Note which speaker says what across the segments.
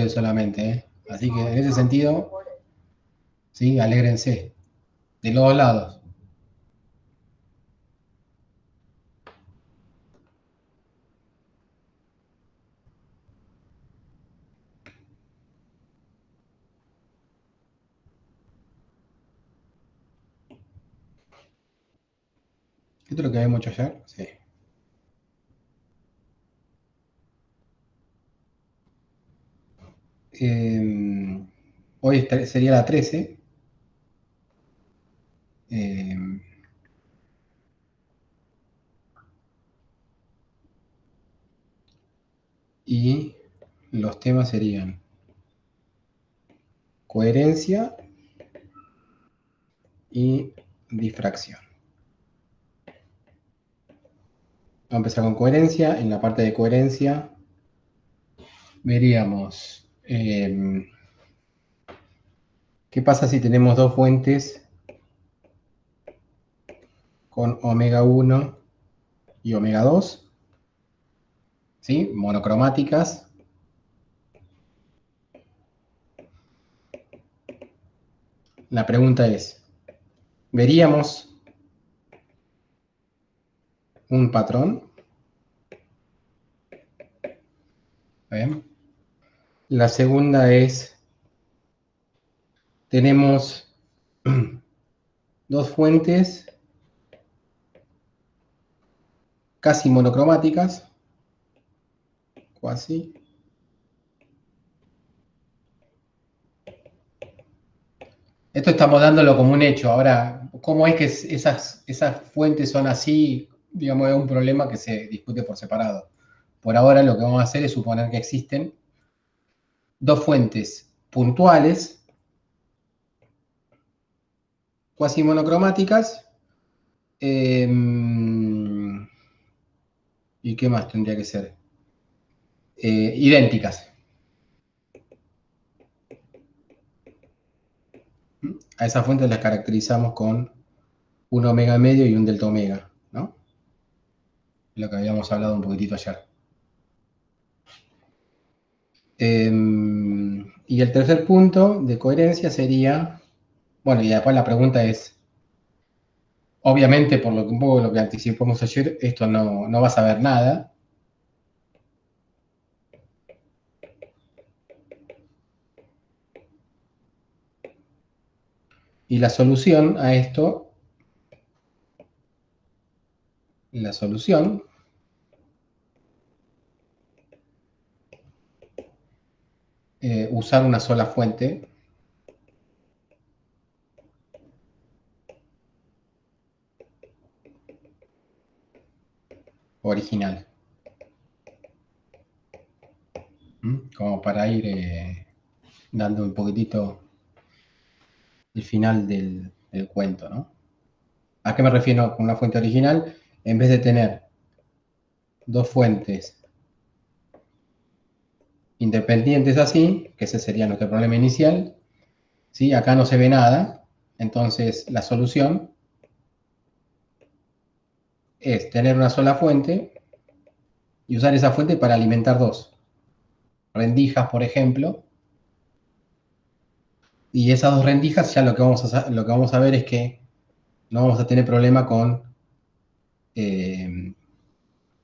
Speaker 1: solamente, ¿eh? Así que en ese sentido, sí, alégrense. De los dos lados. Esto es lo que habíamos hecho ayer. Sí. Hoy sería la 13. Y los temas serían coherencia y difracción. Vamos a empezar con coherencia. En la parte de coherencia veríamos qué pasa si tenemos dos fuentes con omega 1 y omega 2, ¿sí? Monocromáticas. La pregunta es, ¿veríamos un patrón? ¿Bien? La segunda es, tenemos dos fuentes casi monocromáticas, casi. Esto estamos dándolo como un hecho. Ahora, ¿cómo es que esas fuentes son así? Digamos, es un problema que se discute por separado. Por ahora lo que vamos a hacer es suponer que existen dos fuentes puntuales, cuasi monocromáticas. ¿Y qué más tendría que ser? Idénticas. A esas fuentes las caracterizamos con un omega medio y un delta omega, ¿no? Lo que habíamos hablado un poquitito ayer. Y el tercer punto de coherencia sería, bueno, y después la pregunta es, obviamente por lo que un poco lo que anticipamos ayer, esto no va a saber nada. Y la solución a esto, la solución usar una sola fuente original. Como para ir dando un poquitito el final del cuento, ¿no? ¿A qué me refiero con una fuente original? En vez de tener dos fuentes independientes así, que ese sería nuestro problema inicial, ¿sí? Acá no se ve nada, entonces la solución es tener una sola fuente y usar esa fuente para alimentar dos rendijas, por ejemplo, y esas dos rendijas ya lo que vamos a ver es que no vamos a tener problema con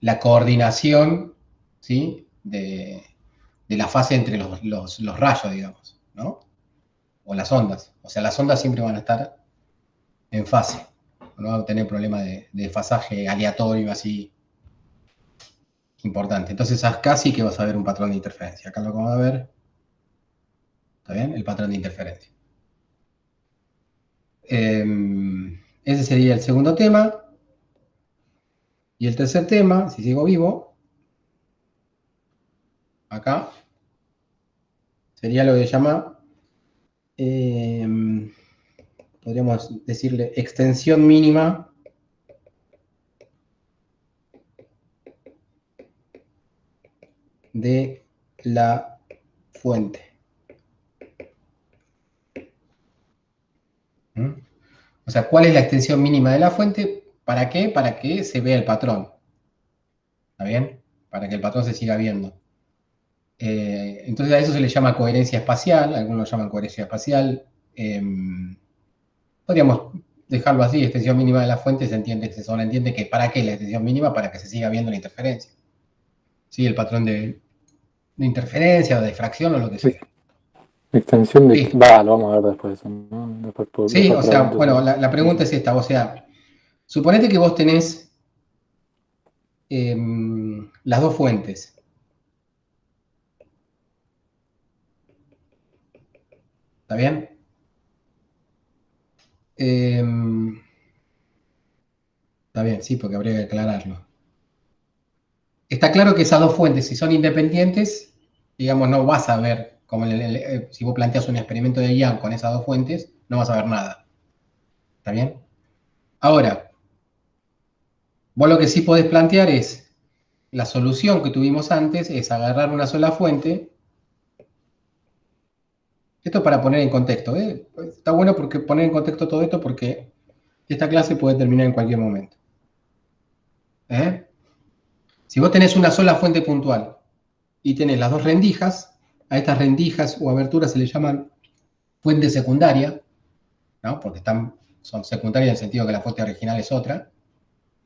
Speaker 1: la coordinación, ¿sí? de la fase entre los rayos, digamos, ¿no? O las ondas. O sea, las ondas siempre van a estar en fase. No va a tener problema de desfasaje aleatorio así importante. Entonces acá sí que vas a ver un patrón de interferencia. Acá lo que vamos a ver, ¿está bien? El patrón de interferencia. Ese sería el segundo tema. Y el tercer tema, si sigo vivo, acá, sería lo que se llama, podríamos decirle, extensión mínima de la fuente. O sea, ¿cuál es la extensión mínima de la fuente? ¿Para qué? Para que se vea el patrón. ¿Está bien? Para que el patrón se siga viendo. Entonces a eso se le llama coherencia espacial, algunos lo llaman coherencia espacial. Podríamos dejarlo así, extensión mínima de la fuente, se entiende, se sobreentiende que ¿para qué la extensión mínima? Para que se siga viendo la interferencia. ¿Sí? El patrón de interferencia o de difracción o lo que sea.
Speaker 2: Extensión de...
Speaker 1: Listo.
Speaker 2: Va, lo vamos a ver después, ¿no?
Speaker 1: Sí,
Speaker 2: Después
Speaker 1: o sea,
Speaker 2: pregunto
Speaker 1: bueno,
Speaker 2: sobre
Speaker 1: la pregunta
Speaker 2: eso.
Speaker 1: es esta, o sea, suponete que vos tenés las dos fuentes. ¿Está bien? Está bien, sí, porque habría que aclararlo. Está claro que esas dos fuentes, si son independientes, digamos, no vas a ver, como si vos planteas un experimento de Young con esas dos fuentes, no vas a ver nada. ¿Está bien? Ahora, vos lo que sí podés plantear es, la solución que tuvimos antes es agarrar una sola fuente. Esto es para poner en contexto, ¿eh? Está bueno porque poner en contexto todo esto porque esta clase puede terminar en cualquier momento. ¿Eh? Si vos tenés una sola fuente puntual y tenés las dos rendijas, a estas rendijas o aberturas se le llaman fuente secundaria, ¿no? Porque son secundarias en el sentido que la fuente original es otra.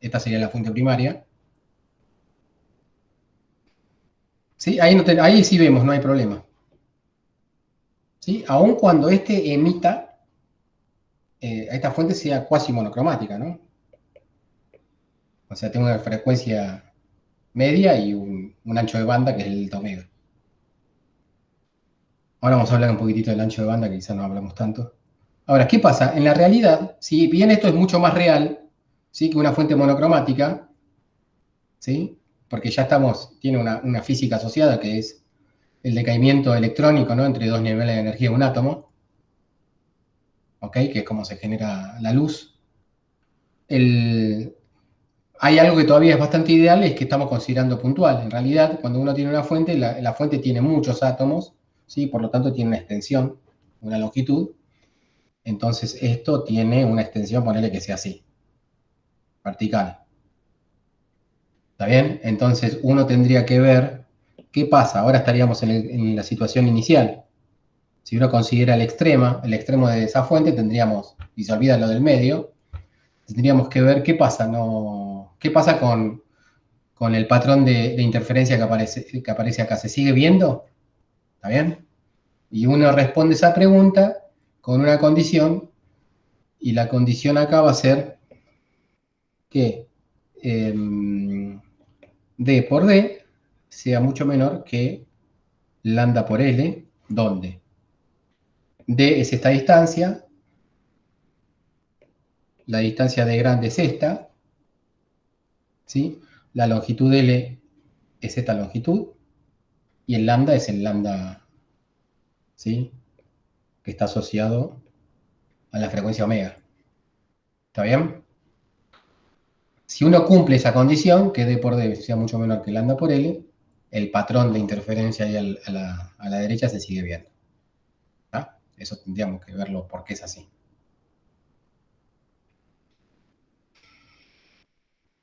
Speaker 1: Esta sería la fuente primaria. ¿Sí? Ahí sí vemos, no hay problema. ¿Sí? Aun cuando este emita, esta fuente sea cuasi monocromática, ¿no? O sea, tengo una frecuencia media y un ancho de banda que es el delta omega. Ahora vamos a hablar un poquitito del ancho de banda, que quizás no hablamos tanto. Ahora, ¿qué pasa? En la realidad, si bien esto es mucho más real, ¿sí? Que una fuente monocromática, ¿sí? Porque ya tiene una física asociada que es el decaimiento electrónico, ¿no? Entre dos niveles de energía de un átomo, ¿ok? Que es como se genera la luz. Hay algo que todavía es bastante ideal, es que estamos considerando puntual. En realidad, cuando uno tiene una fuente, la fuente tiene muchos átomos, ¿sí? Por lo tanto, tiene una extensión, una longitud. Entonces, esto tiene una extensión, ponerle que sea así, vertical. ¿Está bien? Entonces, uno tendría que ver qué pasa. Ahora estaríamos en la situación inicial. Si uno considera el extremo de esa fuente, tendríamos, y se olvida lo del medio, tendríamos que ver qué pasa, ¿no? ¿Qué pasa con el patrón de interferencia que aparece acá? ¿Se sigue viendo? ¿Está bien? Y uno responde esa pregunta con una condición, y la condición acá va a ser que D por D sea mucho menor que lambda por L, donde D es esta distancia, la distancia D grande es esta, ¿sí? La longitud L es esta longitud, y el lambda es el lambda, ¿sí? Que está asociado a la frecuencia omega. ¿Está bien? Si uno cumple esa condición, que D por D sea mucho menor que lambda por L, el patrón de interferencia ahí a la derecha se sigue viendo. ¿Está? Eso tendríamos que verlo porque es así.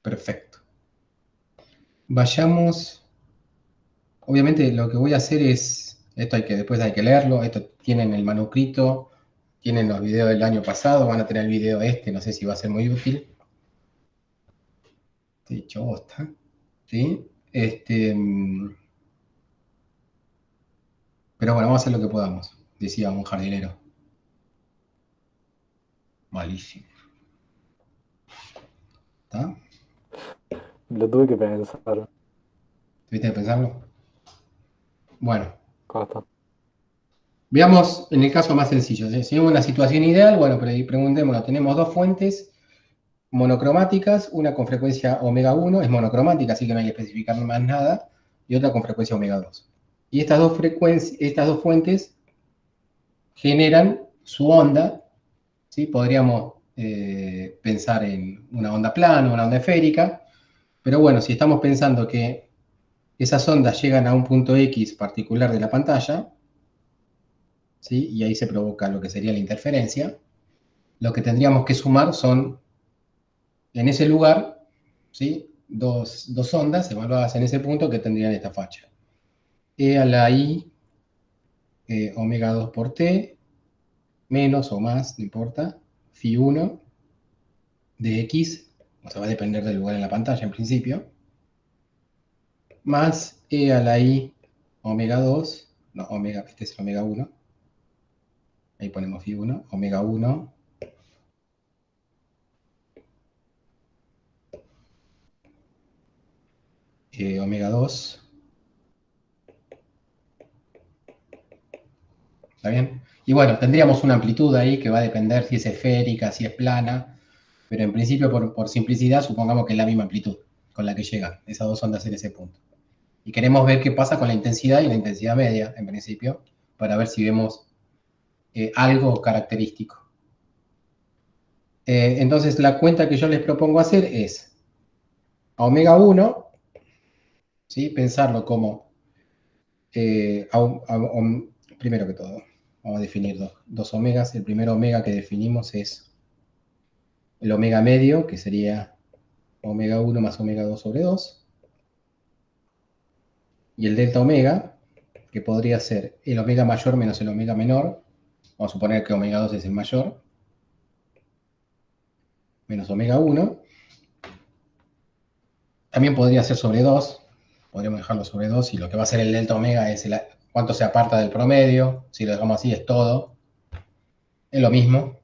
Speaker 1: Perfecto. Vayamos. Obviamente lo que voy a hacer es, después hay que leerlo, esto tienen el manuscrito, tienen los videos del año pasado, van a tener el video este, no sé si va a ser muy útil. De hecho, bosta. ¿Sí? Pero bueno, vamos a hacer lo que podamos, decía un jardinero. Malísimo. ¿Está?
Speaker 2: Lo tuve que pensar.
Speaker 1: ¿Tuviste que pensarlo? Bueno,
Speaker 2: Costa.
Speaker 1: veamos en el caso más sencillo. Si es una situación ideal, bueno, pero preguntémonos, tenemos dos fuentes monocromáticas, una con frecuencia omega 1, es monocromática, así que no hay que especificar más nada, y otra con frecuencia omega 2. Y estas dos fuentes generan su onda, ¿sí? Podríamos pensar en una onda plana, una onda esférica, pero bueno, si estamos pensando que esas ondas llegan a un punto X particular de la pantalla, ¿sí? Y ahí se provoca lo que sería la interferencia, lo que tendríamos que sumar son, en ese lugar, ¿sí? Dos ondas evaluadas en ese punto que tendrían esta facha. E a la I omega 2 por T, menos o más, no importa, phi 1 de X, o sea, va a depender del lugar en la pantalla en principio, más E a la I omega 2, no, omega, este es el omega 1, ahí ponemos phi 1, omega 1, omega 2, ¿está bien? Y bueno, tendríamos una amplitud ahí que va a depender si es esférica, si es plana, pero en principio, por simplicidad, supongamos que es la misma amplitud con la que llegan esas dos ondas en ese punto. Y queremos ver qué pasa con la intensidad y la intensidad media, en principio, para ver si vemos algo característico. Entonces, la cuenta que yo les propongo hacer es a omega 1, ¿sí? Pensarlo como, primero que todo, vamos a definir dos omegas. El primer omega que definimos es el omega medio, que sería omega 1 más omega 2 sobre 2. Y el delta omega, que podría ser el omega mayor menos el omega menor. Vamos a suponer que omega 2 es el mayor, menos omega 1. También podría ser sobre 2, podríamos dejarlo sobre 2, y lo que va a ser el delta omega es cuánto se aparta del promedio. Si lo dejamos así es todo, es lo mismo,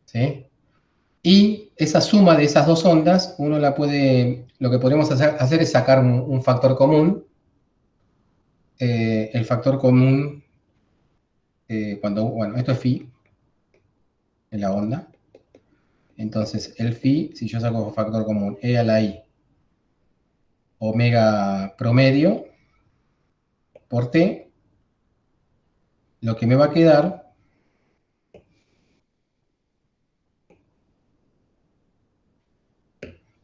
Speaker 1: ¿sí? Y esa suma de esas dos ondas, uno la puede, lo que podemos hacer es sacar un factor común. El factor común, bueno, esto es phi, en la onda. Entonces, el phi, si yo saco factor común e a la i omega promedio por t, lo que me va a quedar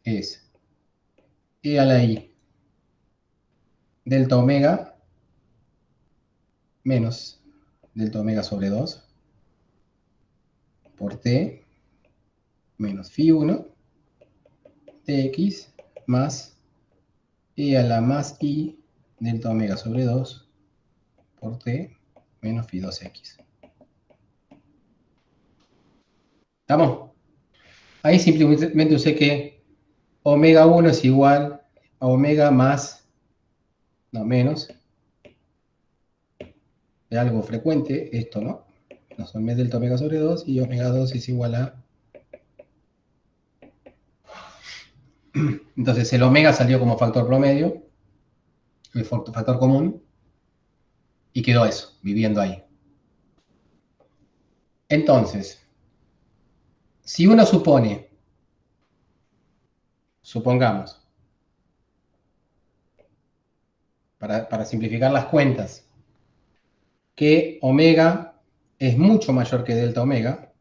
Speaker 1: es e a la i delta omega menos delta omega sobre 2 por t menos phi 1 dx más e a la más i delta omega sobre 2 por t menos phi 2x. ¿Estamos? Ahí simplemente usé que omega 1 es igual a omega más, no menos, de algo frecuente, esto, ¿no? No son delta omega sobre 2 y omega 2 es igual a... Entonces el omega salió como factor promedio, el factor común, y quedó eso, viviendo ahí. Entonces, si uno supongamos, para simplificar las cuentas, que omega es mucho mayor que delta omega,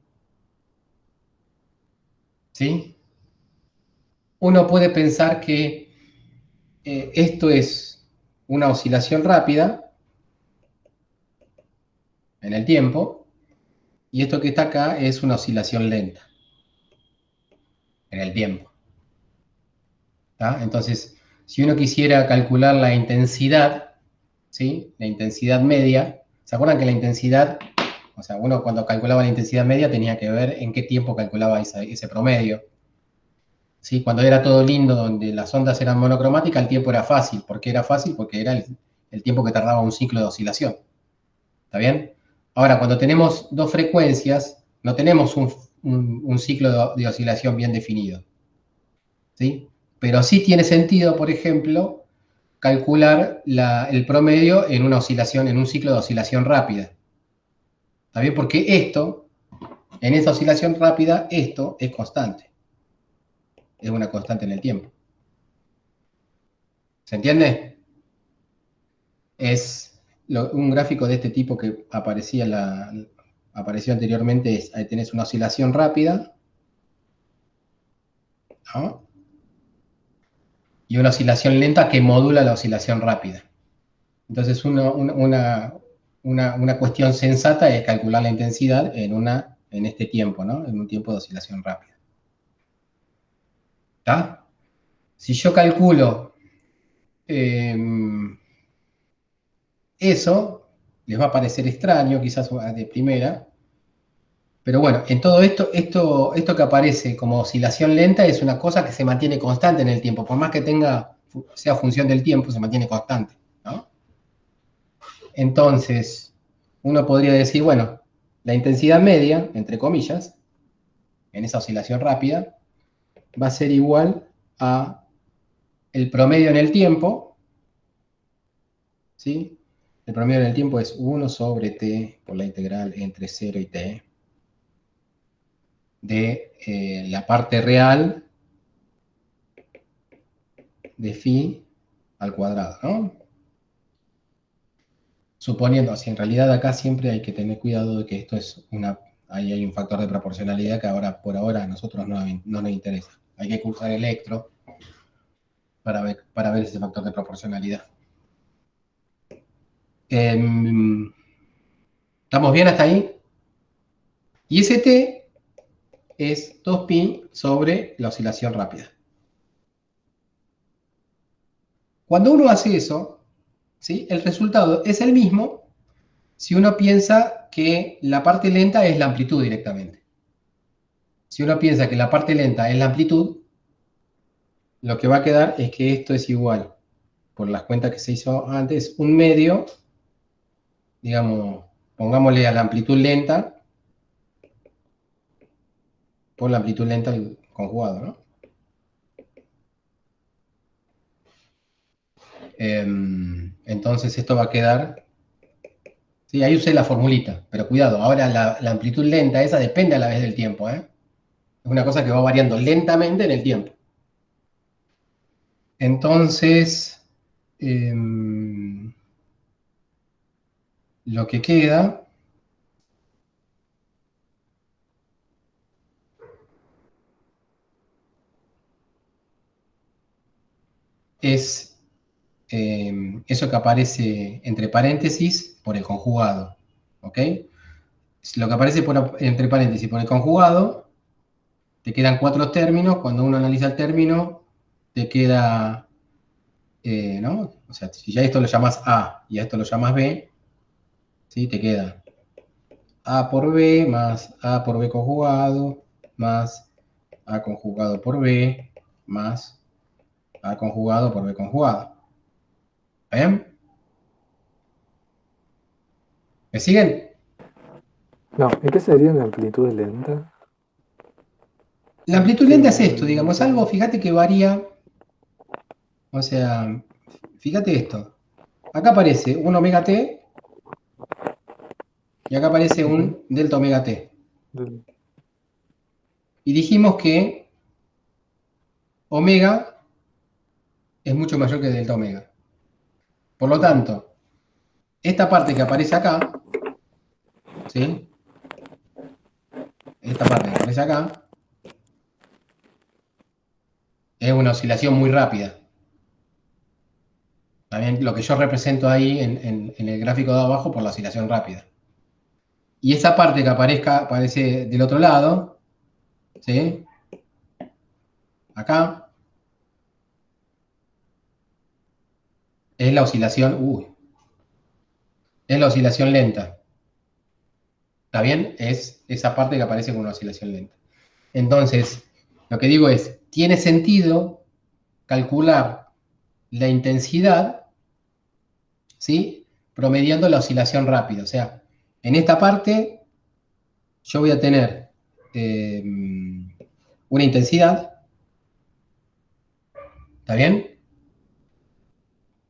Speaker 1: ¿sí? Uno puede pensar que esto es una oscilación rápida en el tiempo, y esto que está acá es una oscilación lenta en el tiempo. ¿Tá? Entonces, si uno quisiera calcular la intensidad, ¿sí? La intensidad media, ¿se acuerdan que la intensidad, o sea, uno cuando calculaba la intensidad media tenía que ver en qué tiempo calculaba ese promedio? ¿Sí? Cuando era todo lindo, donde las ondas eran monocromáticas, el tiempo era fácil. ¿Por qué era fácil? Porque era el tiempo que tardaba un ciclo de oscilación. ¿Está bien? Ahora, cuando tenemos dos frecuencias, no tenemos un ciclo de oscilación bien definido. ¿Sí? Pero sí tiene sentido, por ejemplo, calcular el promedio en una oscilación, en un ciclo de oscilación rápida. ¿Está bien? Porque esto, en esa oscilación rápida, esto es constante. Es una constante en el tiempo. ¿Se entiende? Es un gráfico de este tipo que apareció anteriormente. Ahí tenés una oscilación rápida, ¿no? Y una oscilación lenta que modula la oscilación rápida. Entonces, una cuestión sensata es calcular la intensidad en este tiempo, ¿no? En un tiempo de oscilación rápida. ¿Está? Si yo calculo eso les va a parecer extraño, quizás de primera, pero bueno, en todo esto que aparece como oscilación lenta es una cosa que se mantiene constante en el tiempo, por más que sea función del tiempo, se mantiene constante, ¿no? Entonces, uno podría decir, bueno, la intensidad media, entre comillas, en esa oscilación rápida, va a ser igual a el promedio en el tiempo, ¿sí? El promedio en el tiempo es 1 sobre t por la integral entre 0 y t de la parte real de phi al cuadrado, ¿no? Suponiendo, si en realidad acá siempre hay que tener cuidado de que esto es ahí hay un factor de proporcionalidad que ahora, por ahora, a nosotros no nos interesa. Hay que usar electro para ver ese factor de proporcionalidad. ¿Estamos bien hasta ahí? Y ese t es 2pi sobre la oscilación rápida. Cuando uno hace eso, ¿sí? El resultado es el mismo si uno piensa que la parte lenta es la amplitud directamente. Si uno piensa que la parte lenta es la amplitud, lo que va a quedar es que esto es igual, por las cuentas que se hizo antes, un medio, digamos, pongámosle a la amplitud lenta, por la amplitud lenta al conjugado, ¿no? Entonces esto va a quedar, sí, ahí usé la formulita, pero cuidado, ahora la amplitud lenta esa depende a la vez del tiempo, ¿eh? Es una cosa que va variando lentamente en el tiempo. Entonces, lo que queda es eso que aparece entre paréntesis por el conjugado, ¿ok? Lo que aparece entre paréntesis por el conjugado, te quedan 4 términos, cuando uno analiza el término, te queda, ¿no? O sea, si ya esto lo llamas A y a esto lo llamas B, ¿sí? Te queda A por B más A por B conjugado, más A conjugado por B, más A conjugado por B conjugado. ¿Bien? ¿Me siguen?
Speaker 2: No, ¿y qué sería la amplitud lenta?
Speaker 1: La amplitud lenta es esto, digamos, algo,
Speaker 2: Amplitud.
Speaker 1: fíjate que varía, o sea, fíjate esto. Acá aparece un omega t y acá aparece
Speaker 2: Ujú,
Speaker 1: un delta omega t.
Speaker 2: del-
Speaker 1: Y dijimos que omega es mucho mayor que delta omega. Por lo
Speaker 2: ujú.
Speaker 1: tanto, esta parte que aparece acá, ¿sí? Esta parte que aparece acá, es una oscilación muy rápida. También lo que yo represento ahí en el gráfico de abajo por la oscilación rápida. Y esa parte que aparece del otro lado, ¿sí? Acá, es la es la oscilación lenta. ¿Está bien? Es esa parte que aparece con una oscilación lenta. Entonces, lo que digo es, tiene sentido calcular la intensidad, ¿sí? Promediando la oscilación rápida. O sea, en esta parte yo voy a tener eh, una intensidad, ¿está bien?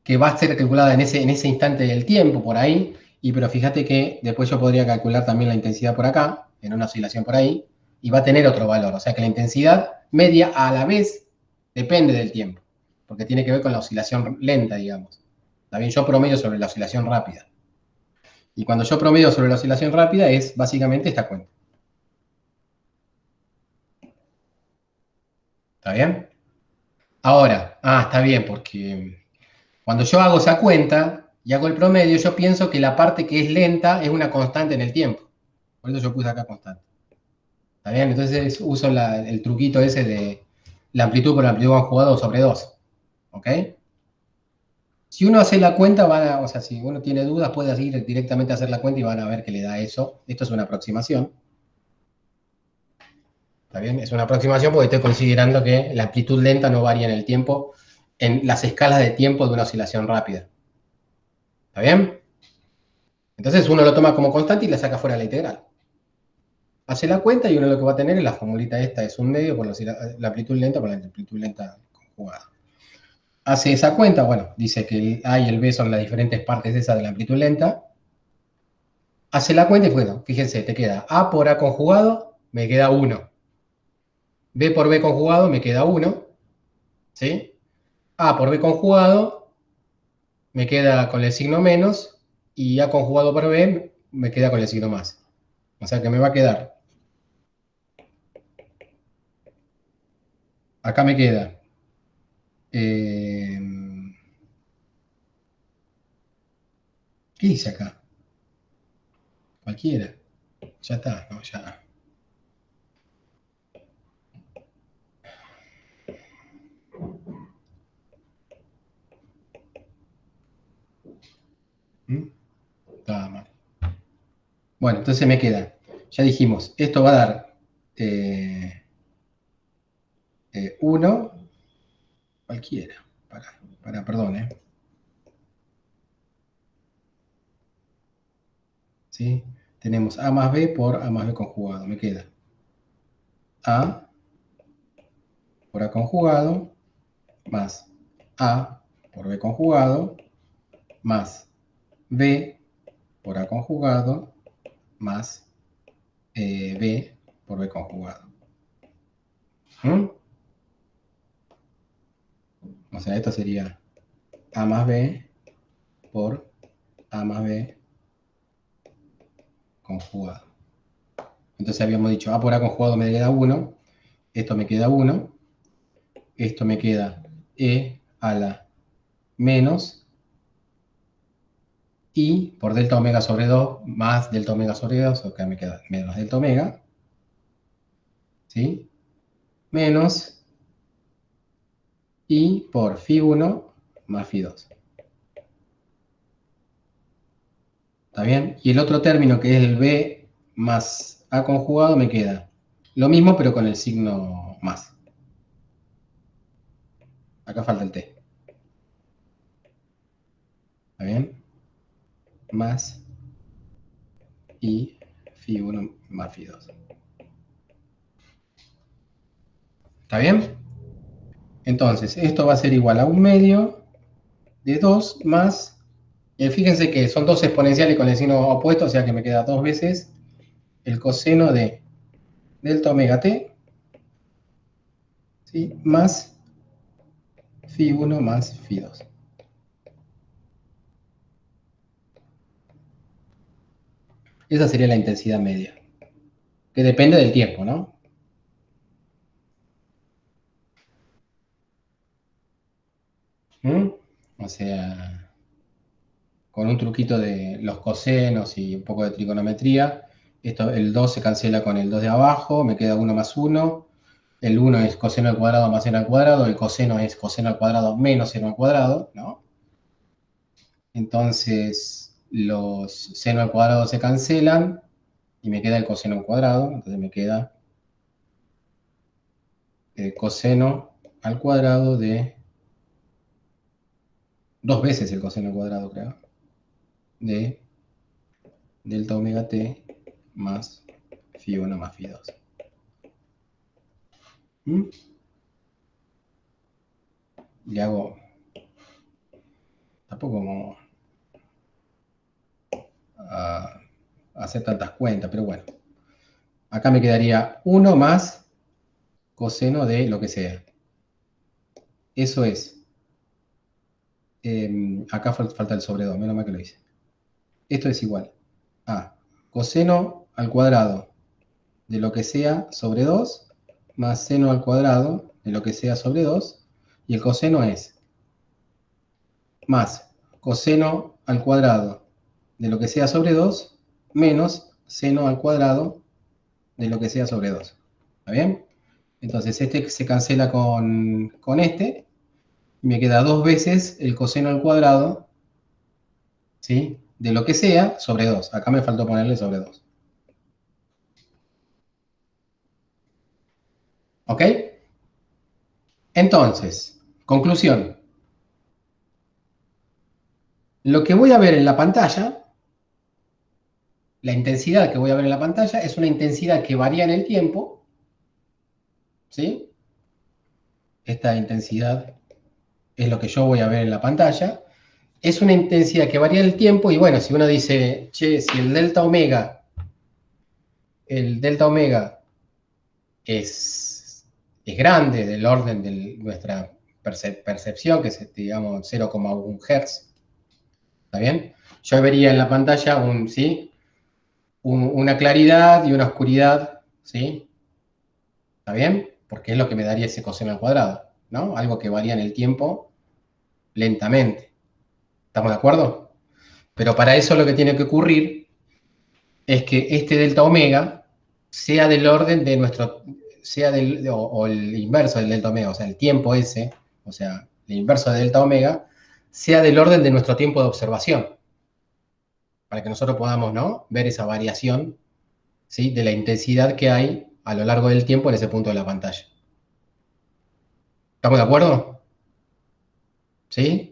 Speaker 1: Que va a ser calculada en ese instante del tiempo, por ahí, pero fíjate que después yo podría calcular también la intensidad por acá, en una oscilación por ahí, y va a tener otro valor. O sea que la intensidad media a la vez depende del tiempo, porque tiene que ver con la oscilación lenta, digamos. También yo promedio sobre la oscilación rápida. Y cuando yo promedio sobre la oscilación rápida es básicamente esta cuenta. ¿Está bien? Ahora, está bien, porque cuando yo hago esa cuenta y hago el promedio, yo pienso que la parte que es lenta es una constante en el tiempo. Por eso yo puse acá constante. ¿Está bien? Entonces uso el truquito ese de la amplitud por amplitud conjugado sobre 2. ¿Ok? Si uno hace la cuenta, o sea, si uno tiene dudas, puede ir directamente a hacer la cuenta y van a ver que le da eso. Esto es una aproximación. ¿Está bien? Es una aproximación porque estoy considerando que la amplitud lenta no varía en el tiempo, en las escalas de tiempo de una oscilación rápida. ¿Está bien? Entonces uno lo toma como constante y le saca fuera la integral. Hace la cuenta y uno lo que va a tener es la formulita esta, es un medio por la amplitud lenta por la amplitud lenta conjugada. Hace esa cuenta, bueno, dice que el A y el B son las diferentes partes esas de la amplitud lenta. Hace la cuenta y bueno, fíjense, te queda A por A conjugado, me queda 1. B por B conjugado, me queda 1. ¿Sí? A por B conjugado, me queda con el signo menos, y A conjugado por B me queda con el signo más. O sea que me va a quedar, acá me queda, ¿qué dice acá? Cualquiera. Ya está, no, ya. ¿Mm? Estaba mal. Bueno, entonces me queda, ya dijimos, esto va a dar 1, cualquiera, perdón, ¿sí? Tenemos A más B por A más B conjugado, me queda A por A conjugado más A por B conjugado más B por A conjugado más B por B conjugado. ¿Mm? O sea, esto sería A más B por A más B conjugado. Entonces habíamos dicho A por A conjugado me queda 1, esto me queda 1, esto me queda E a la menos I por delta omega sobre 2 más delta omega sobre 2, o que me queda menos delta omega, ¿sí? Menos I por phi1 más phi2. ¿Está bien? Y el otro término, que es el B más A conjugado, me queda lo mismo, pero con el signo más. Acá falta el T. ¿Está bien? Más I phi1 más phi2. ¿Está bien? Entonces, esto va a ser igual a 1/2 de 2 más, fíjense que son dos exponenciales con el signo opuesto, o sea que me queda 2 veces el coseno de delta omega t, ¿sí? Más phi1 más phi2. Esa sería la intensidad media, que depende del tiempo, ¿no? ¿Mm? O sea, con un truquito de los cosenos y un poco de trigonometría, el 2 se cancela con el 2 de abajo, me queda 1 más 1, el 1 es coseno al cuadrado más seno al cuadrado, el coseno es coseno al cuadrado menos seno al cuadrado, ¿no? Entonces, los seno al cuadrado se cancelan y me queda el coseno al cuadrado, entonces me queda el coseno al cuadrado de 2 veces el coseno al cuadrado, creo, de delta omega t más phi1 más phi2. ¿Mm? Le hago, tampoco como a hacer tantas cuentas, pero bueno. Acá me quedaría 1 más coseno de lo que sea. Eso es. Acá falta el sobre 2, menos mal que lo hice. Esto es igual a coseno al cuadrado de lo que sea sobre 2 más seno al cuadrado de lo que sea sobre 2, y el coseno es más coseno al cuadrado de lo que sea sobre 2 menos seno al cuadrado de lo que sea sobre 2. ¿Está bien? Entonces este se cancela con este, y me queda 2 veces el coseno al cuadrado, ¿sí? De lo que sea sobre 2. Acá me faltó ponerle sobre 2. ¿Ok? Entonces, conclusión. Lo que voy a ver en la pantalla, la intensidad que voy a ver en la pantalla, es una intensidad que varía en el tiempo, ¿sí? Esta intensidad es lo que yo voy a ver en la pantalla. Es una intensidad que varía en el tiempo y bueno, si uno dice, che, si el delta omega es grande, del orden de nuestra percepción, que es, digamos, 0,1 Hz, ¿está bien? Yo vería en la pantalla ¿sí? Una claridad y una oscuridad, ¿sí? ¿Está bien? Porque es lo que me daría ese coseno al cuadrado, ¿no? Algo que varía en el tiempo lentamente. ¿Estamos de acuerdo? Pero para eso lo que tiene que ocurrir es que este delta omega sea del orden de nuestro, o el inverso del delta omega, o sea, el tiempo ese, o sea, el inverso de delta omega, sea del orden de nuestro tiempo de observación, para que nosotros podamos, ¿no?, ver esa variación, ¿sí?, de la intensidad que hay a lo largo del tiempo en ese punto de la pantalla. ¿Estamos de acuerdo? ¿Sí?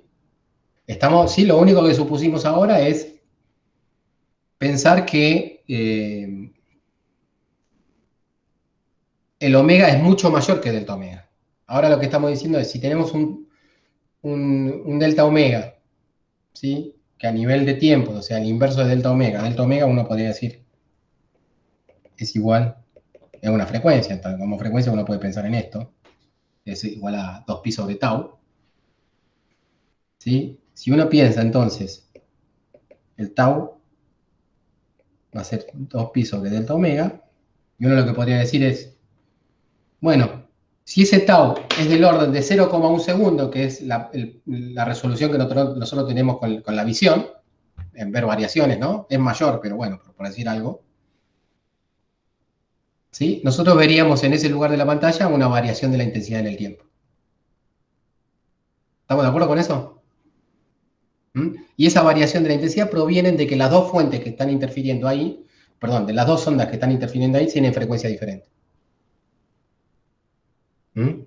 Speaker 1: Sí, lo único que supusimos ahora es pensar que el omega es mucho mayor que delta omega. Ahora lo que estamos diciendo es, si tenemos un delta omega, ¿sí?, que a nivel de tiempo, o sea, el inverso de delta omega uno podría decir es igual, es una frecuencia, entonces, como frecuencia uno puede pensar en esto, es igual a 2pi sobre tau, ¿sí? Si uno piensa entonces, el tau va a ser 2pi sobre delta omega, y uno lo que podría decir es, bueno, si ese tau es del orden de 0,1 segundo, que es la resolución que nosotros tenemos con la visión, en ver variaciones, ¿no? Es mayor, pero bueno, por decir algo, ¿sí? Nosotros veríamos en ese lugar de la pantalla una variación de la intensidad en el tiempo. ¿Estamos de acuerdo con eso? ¿Mm? Y esa variación de la intensidad proviene de que las dos fuentes que están interfiriendo ahí, perdón, de las dos ondas que están interfiriendo ahí, tienen frecuencia diferente. ¿Mm?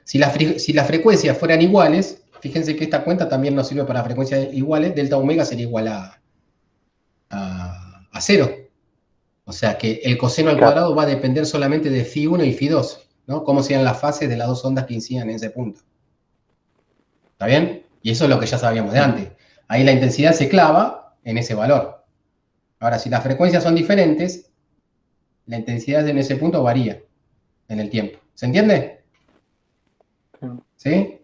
Speaker 1: Si las frecuencias fueran iguales, fíjense que esta cuenta también nos sirve para frecuencias iguales, delta omega sería igual a 0. O sea que el coseno al
Speaker 2: Claro.
Speaker 1: cuadrado va a depender solamente de phi 1 y phi 2, ¿no? Cómo sean las fases de las dos ondas que incidan en ese punto. ¿Está bien? Y eso es lo que ya sabíamos de
Speaker 2: Ujú.
Speaker 1: antes. Ahí la intensidad se clava en ese valor. Ahora, si las frecuencias son diferentes, la intensidad en ese punto varía en el tiempo. ¿Se entiende?
Speaker 2: Sí.
Speaker 1: ¿Sí?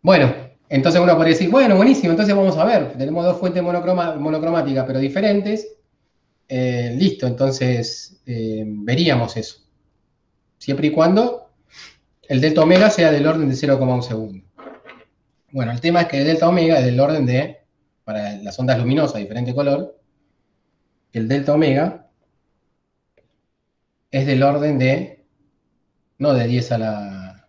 Speaker 1: Bueno, entonces uno podría decir, bueno, buenísimo, entonces vamos a ver, tenemos dos fuentes monocromáticas pero diferentes. Listo, entonces veríamos eso. Siempre y cuando el delta omega sea del orden de 0,1 segundo. Bueno, el tema es que el delta omega es del orden de, para las ondas luminosas de diferente color, el delta omega es del orden de, no de 10 a la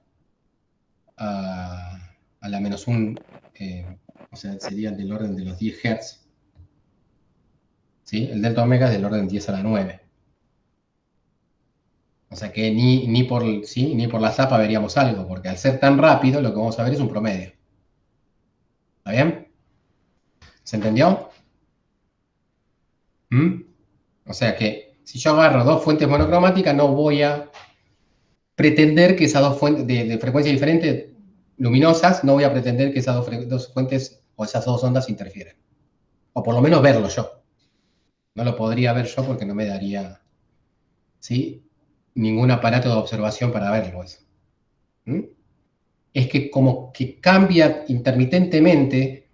Speaker 1: menos 1, o sea, sería del orden de los 10 Hz. ¿Sí? El delta omega es del orden de 10 a la 9. O sea que ni por la zapa veríamos algo, porque al ser tan rápido lo que vamos a ver es un promedio. ¿Está bien? ¿Se entendió? ¿Mm? O sea que si yo agarro dos fuentes monocromáticas, no voy a pretender que esas dos fuentes de frecuencia diferente, luminosas, no voy a pretender que esas dos fuentes o esas dos ondas interfieran. O por lo menos verlo yo. No lo podría ver yo porque no me daría, ¿sí?, ningún aparato de observación para verlo eso. ¿Mm? Es que como que cambia intermitentemente,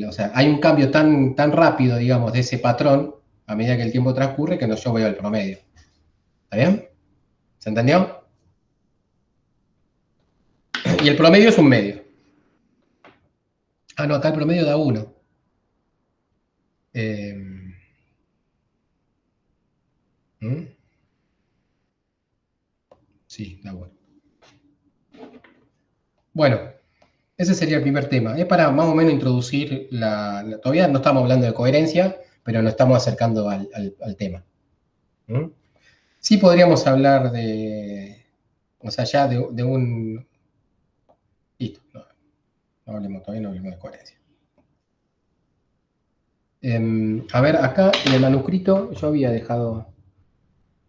Speaker 1: o sea, hay un cambio tan rápido, digamos, de ese patrón a medida que el tiempo transcurre que no yo veo el promedio. ¿Está bien? ¿Se entendió? Y el promedio es un medio. Ah, no, acá el promedio da 1. Sí, da 1. Bueno, ese sería el primer tema. Es para más o menos introducir todavía no estamos hablando de coherencia, pero nos estamos acercando al tema. ¿Mm? Sí podríamos hablar o sea, ya de un... Listo, todavía no hablemos de coherencia. A ver, acá en el manuscrito yo había dejado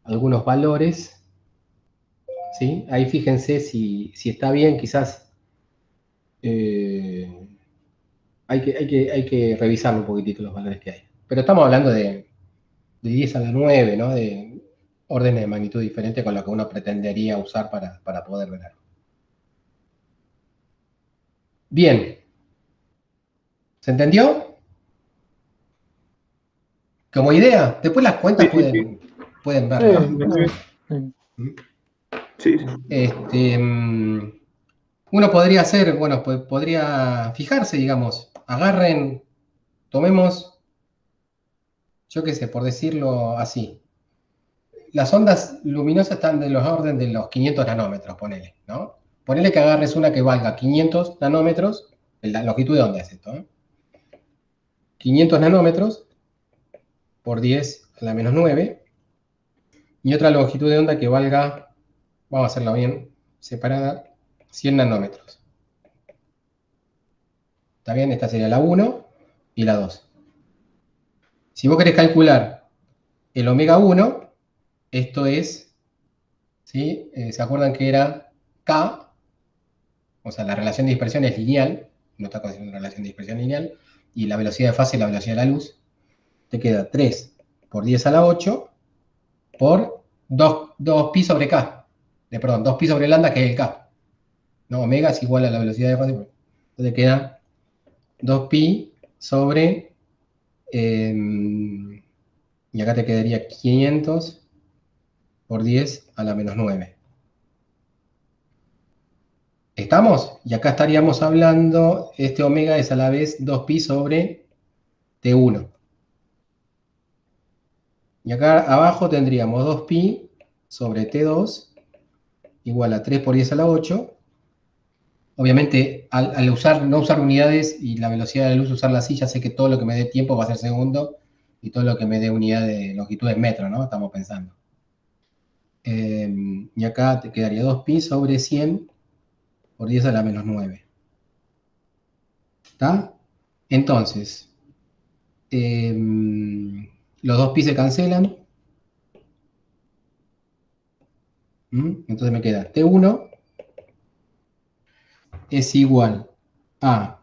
Speaker 1: algunos valores, ¿sí? Ahí fíjense si está bien, quizás eh, hay que revisarlo un poquitito los valores que hay. Pero estamos hablando de 10 a la 9, ¿no? De órdenes de magnitud diferentes con lo que uno pretendería usar para poder ver algo. Bien, ¿se entendió? Como idea, después las cuentas
Speaker 3: Sí, sí, sí.
Speaker 1: pueden
Speaker 2: Sí,
Speaker 1: verlo, ¿no?
Speaker 3: Ujú.
Speaker 1: ¿Mm?
Speaker 3: Sí, sí.
Speaker 1: Este, uno podría hacer, bueno, pues podría fijarse, digamos, tomemos, yo qué sé, por decirlo así, las ondas luminosas están de los orden de los 500 nanómetros, ponele, ¿no? Ponele que agarres una que valga 500 nanómetros, la longitud de onda es esto, ¿eh? 500 nanómetros por 10 a la menos 9, y otra longitud de onda que valga, vamos a hacerla bien separada, 100 nanómetros. ¿Está bien? Esta sería la 1 y la 2. Si vos querés calcular el omega 1, esto es, ¿sí? ¿Se acuerdan que era K? O sea, la relación de dispersión es lineal, no está considerando una relación de dispersión lineal, y la velocidad de fase es la velocidad de la luz. Te queda 3 por 10 a la 8 por 2 pi sobre K. Perdón, 2 pi sobre lambda, que es el K. ¿No? Omega es igual a la velocidad de fase. Entonces queda 2 pi sobre... y acá te quedaría 500 por 10 a la menos 9. ¿Estamos? Y acá estaríamos hablando, este omega es a la vez 2 pi sobre T1. Y acá abajo tendríamos 2 pi sobre T2 igual a 3 por 10 a la 8. Obviamente, al no usar unidades y la velocidad de la luz, usarla así, ya sé que todo lo que me dé tiempo va a ser segundo y todo lo que me dé unidad de longitud es metro, ¿no? Estamos pensando. Y acá te quedaría 2 pi sobre 100 por 10 a la menos 9. ¿Está? Entonces, los 2 pi se cancelan. Entonces me queda T1 es igual a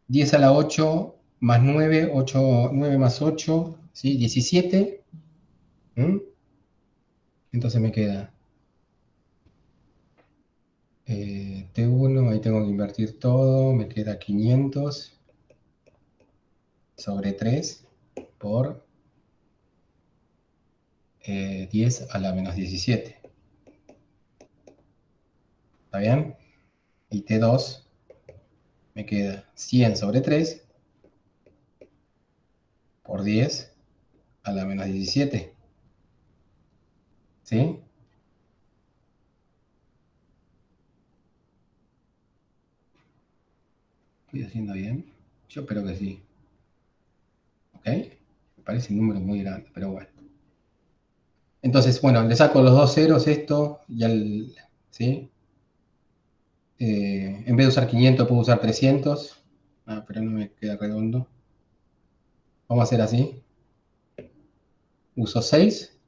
Speaker 1: 10 a la 8 más 9, 8, 9 más 8, ¿sí? 17. Entonces me queda T1, ahí tengo que invertir todo, me queda 500 sobre 3 por 10 a la menos 17. ¿Está bien? Y T2 me queda 100 sobre 3 por 10 a la menos 17. ¿Sí? ¿Estoy haciendo bien? Yo espero que sí. ¿Ok? Me parece un número muy grande, pero bueno. Entonces, bueno, le saco los dos ceros esto y al... ¿Sí? En vez de usar 500 puedo usar 300. Ah, pero no me queda redondo. Vamos a hacer así. Uso 6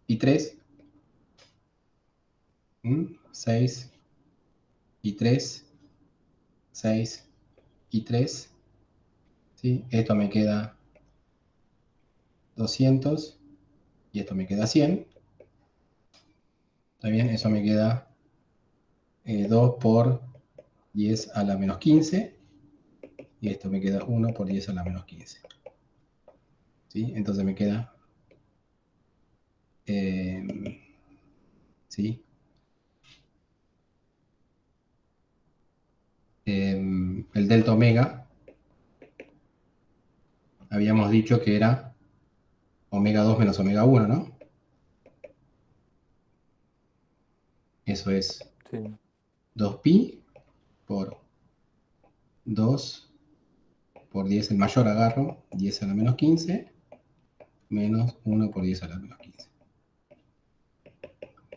Speaker 1: y 3. 6 y 3. 6 y 3. ¿Sí? Esto me queda 200 y esto me queda 100. ¿Está bien? Eso me queda 2 por 10 a la menos 15. Y esto me queda 1 por 10 a la menos 15. ¿Sí? Entonces me queda... ¿sí? El delta omega, habíamos dicho que era omega 2 menos omega 1, ¿no? Eso es
Speaker 2: Sí.
Speaker 1: 2pi por 2 por 10, el mayor agarro, 10 a la menos 15, menos 1 por 10 a la menos 15.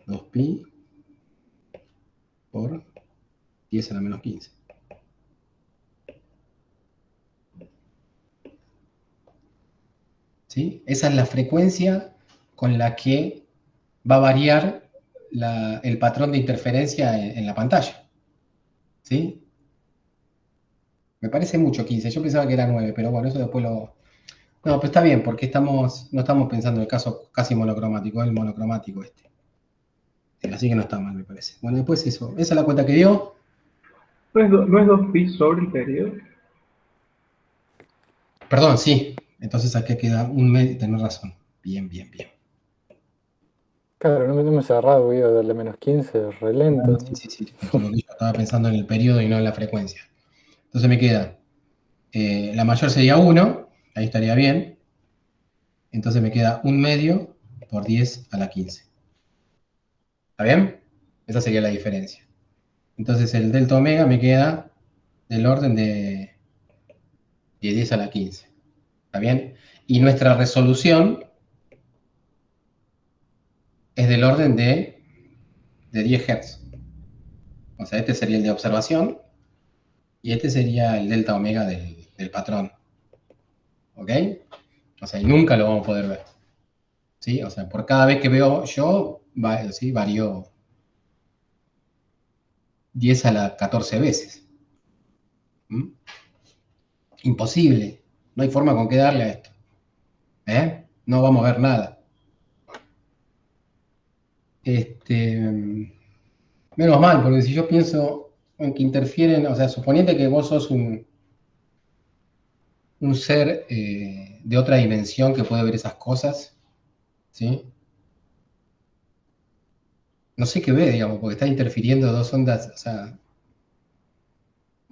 Speaker 1: 2pi por 10 a la menos 15. ¿Sí? Esa es la frecuencia con la que va a variar el patrón de interferencia en la pantalla. ¿Sí? Me parece mucho 15. Yo pensaba que era 9, pero bueno, eso después lo... No, pero está bien, porque no estamos pensando en el caso casi monocromático, el monocromático este. Así que no está mal, me parece. Bueno, después eso. Esa es la cuenta que dio.
Speaker 3: ¿No es 2pi sobre el periodo?
Speaker 1: Perdón, sí. Entonces aquí queda un medio. Tenés razón. Bien, bien, bien.
Speaker 2: Claro, no me cerrado, voy a darle menos 15, re lento.
Speaker 1: Sí, sí, sí. Me equivoqué. Yo estaba pensando en el periodo y no en la frecuencia. Entonces me queda. La mayor sería 1. Ahí estaría bien. Entonces me queda un medio por 10 a la 15. ¿Está bien? Esa sería la diferencia. Entonces el delta omega me queda del orden de 10 a la 15. ¿Está bien? Y nuestra resolución es del orden de 10 Hz. O sea, este sería el de observación y este sería el delta omega del patrón. ¿Ok? O sea, y nunca lo vamos a poder ver. ¿Sí? O sea, por cada vez que veo yo, ¿sí? Varío 10 a la 14 veces. ¿Mm? Imposible. No hay forma con qué darle a esto. ¿Eh? No vamos a ver nada. Menos mal, porque si yo pienso en que interfieren, o sea, suponiendo que vos sos un ser de otra dimensión que puede ver esas cosas, ¿sí? No sé qué ve, digamos, porque está interfiriendo dos ondas, o sea,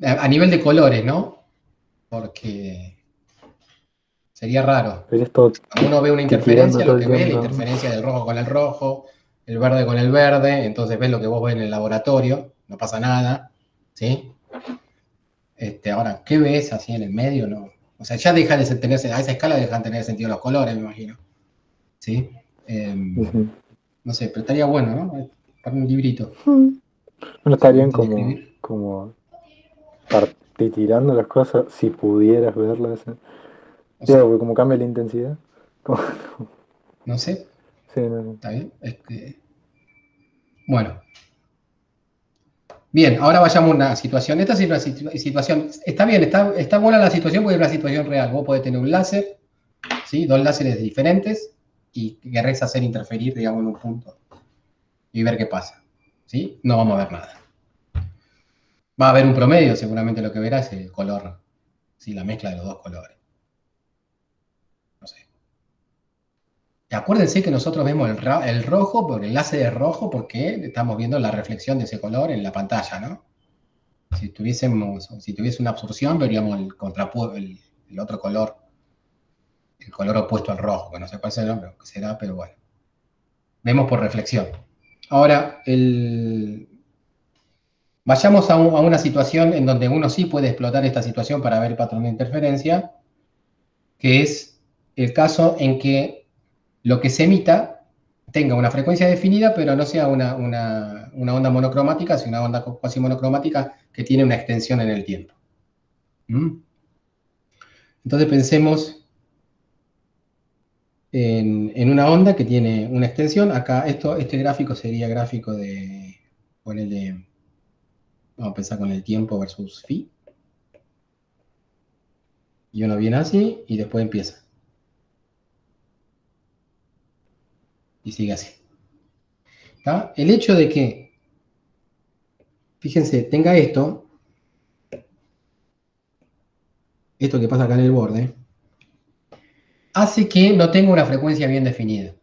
Speaker 1: a nivel de colores, ¿no? Porque sería raro.
Speaker 2: Debería todo
Speaker 1: Cuando uno ve una
Speaker 2: titirando
Speaker 1: interferencia,
Speaker 2: todo
Speaker 1: lo
Speaker 2: el
Speaker 1: que ve es la
Speaker 2: tiempo.
Speaker 1: interferencia del rojo con el rojo, el verde con el verde, entonces ves lo que vos ves en el laboratorio, no pasa nada, ¿sí? Ahora, ¿qué ves así en el medio? No. O sea, ya deja de tener, a esa escala dejan de tener sentido los colores, me imagino. ¿Sí?
Speaker 2: Ujú.
Speaker 1: No sé, pero estaría bueno, ¿no? Para un librito.
Speaker 2: No estarían
Speaker 1: Solamente de escribir.
Speaker 2: como titirando las cosas si pudieras verlas.
Speaker 1: No
Speaker 2: Digo,
Speaker 1: sé,
Speaker 2: porque como cambia la intensidad. Como-
Speaker 1: no sé.
Speaker 2: sí, no.
Speaker 1: ¿Está bien? Bueno. Bien, ahora vayamos a una situación. Esta es una situación. Está bien, está buena la situación porque es una situación real. Vos podés tener un láser, ¿sí? Dos láseres diferentes y querés hacer interferir, digamos, en un punto y ver qué pasa. ¿Sí? No vamos a ver nada. Va a haber un promedio, seguramente lo que verás es el color, ¿sí? La mezcla de los dos colores. No sé. Y acuérdense que nosotros vemos el rojo, porque el láser es rojo, porque estamos viendo la reflexión de ese color en la pantalla, ¿no? Si tuviese una absorción, veríamos el otro color, el color opuesto al rojo, que no sé cuál será, pero bueno. Vemos por reflexión. Ahora, vayamos a una situación en donde uno sí puede explotar esta situación para ver el patrón de interferencia, que es el caso en que lo que se emita tenga una frecuencia definida, pero no sea una onda monocromática, sino una onda cuasi monocromática que tiene una extensión en el tiempo. ¿Mm? Entonces pensemos en una onda que tiene una extensión. Acá este gráfico sería gráfico de, ponele, vamos a pensar con el tiempo versus phi. Y uno viene así y después empieza. Y sigue así. ¿Está? El hecho de que, fíjense, tenga esto que pasa acá en el borde, hace que no tenga una frecuencia bien definida.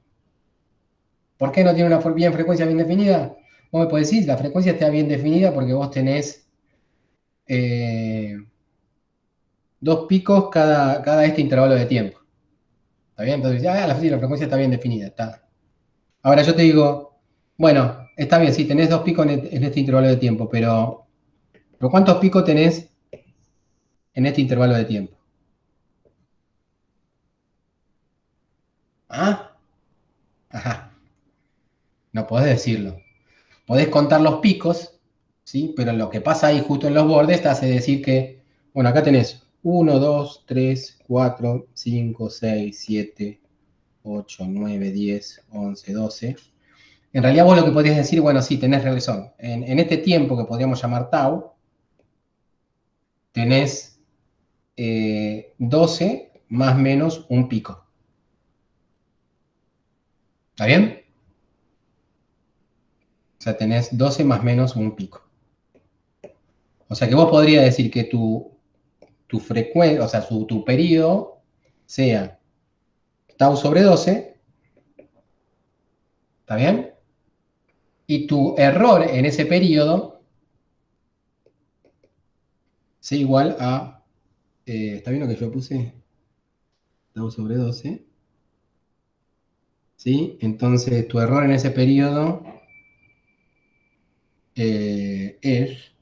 Speaker 1: ¿Por qué no tiene una frecuencia bien definida? Vos me podés decir, la frecuencia está bien definida porque vos tenés dos picos cada este intervalo de tiempo. ¿Está bien? Entonces, la frecuencia está bien definida. Está. Ahora yo te digo, bueno, Está bien, sí, tenés 2 picos en este intervalo de tiempo, pero ¿cuántos picos tenés en este intervalo de tiempo? ¿Ah? Ajá, no podés decirlo. Podés contar los picos, ¿sí? Pero lo que pasa ahí justo en los bordes te hace decir que, bueno, acá tenés 1, 2, 3, 4, 5, 6, 7, 8, 9, 10, 11, 12. En realidad vos lo que podrías decir, bueno, sí, tenés razón. En este tiempo que podríamos llamar tau, tenés 12 más menos un pico. ¿Está bien? O sea, tenés 12 más menos un pico. O sea que vos podrías decir que tu frecuencia, o sea, tu periodo sea tau sobre 12, ¿está bien? Y tu error en ese periodo sea igual a, ¿está bien lo que yo puse? Tau sobre 12, ¿sí? Entonces tu error en ese periodo es,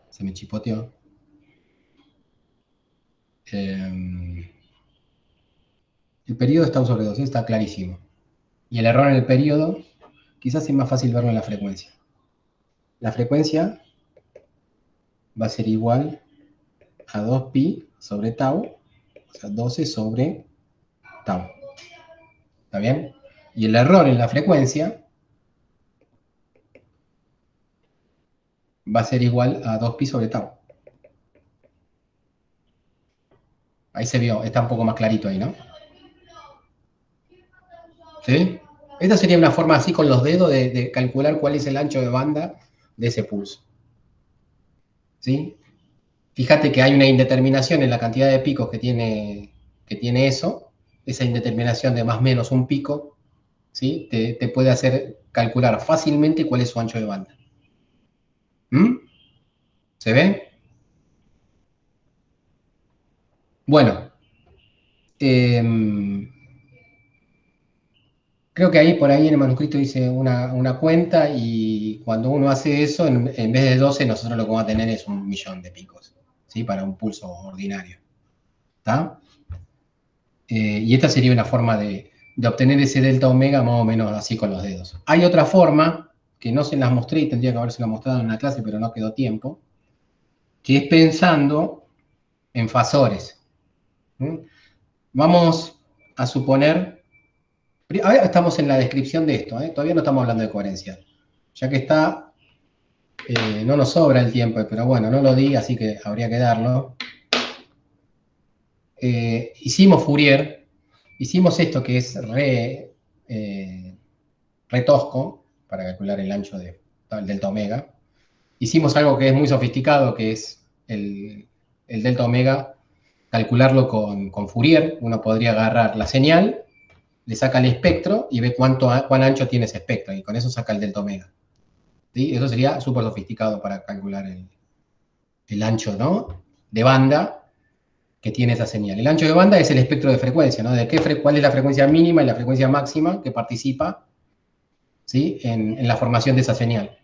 Speaker 1: se me chipoteó, el periodo está sobre 12, está clarísimo. Y el error en el periodo, quizás es más fácil verlo en la frecuencia. La frecuencia va a ser igual a 2pi sobre tau, o sea, 12 sobre tau. ¿Está bien? Y el error en la frecuencia va a ser igual a 2pi sobre tau. Ahí se vio, está un poco más clarito ahí, ¿no? ¿Sí? Esta sería una forma así con los dedos de calcular cuál es el ancho de banda de ese pulso. ¿Sí? Fíjate que hay una indeterminación en la cantidad de picos que tiene eso. Esa indeterminación de más o menos un pico, ¿sí? Te puede hacer calcular fácilmente cuál es su ancho de banda. ¿Mm? ¿Se ve? Bueno, creo que ahí por ahí en el manuscrito dice una cuenta y cuando uno hace eso, en vez de 12, nosotros lo que vamos a tener es 1.000.000 de picos, ¿sí? Para un pulso ordinario. ¿Está? Y esta sería una forma de obtener ese delta omega más o menos así con los dedos. Hay otra forma, que no se las mostré y tendría que haberse mostrado en una clase, pero no quedó tiempo, que es pensando en fasores. ¿Mm? Vamos a suponer, ahora estamos en la descripción de esto, todavía no estamos hablando de coherencia, ya que está, no nos sobra el tiempo, pero bueno, no lo di, así que habría que darlo. Hicimos Fourier, hicimos esto que es re tosco para calcular el ancho del delta omega. Hicimos algo que es muy sofisticado, que es el delta omega, calcularlo con Fourier. Uno podría agarrar la señal, le saca el espectro y ve cuán ancho tiene ese espectro, y con eso saca el delta omega. ¿Sí? Eso sería súper sofisticado para calcular el ancho, ¿no?, de banda que tiene esa señal. El ancho de banda es el espectro de frecuencia, ¿no? Cuál es la frecuencia mínima y la frecuencia máxima que participa, ¿sí?, en la formación de esa señal.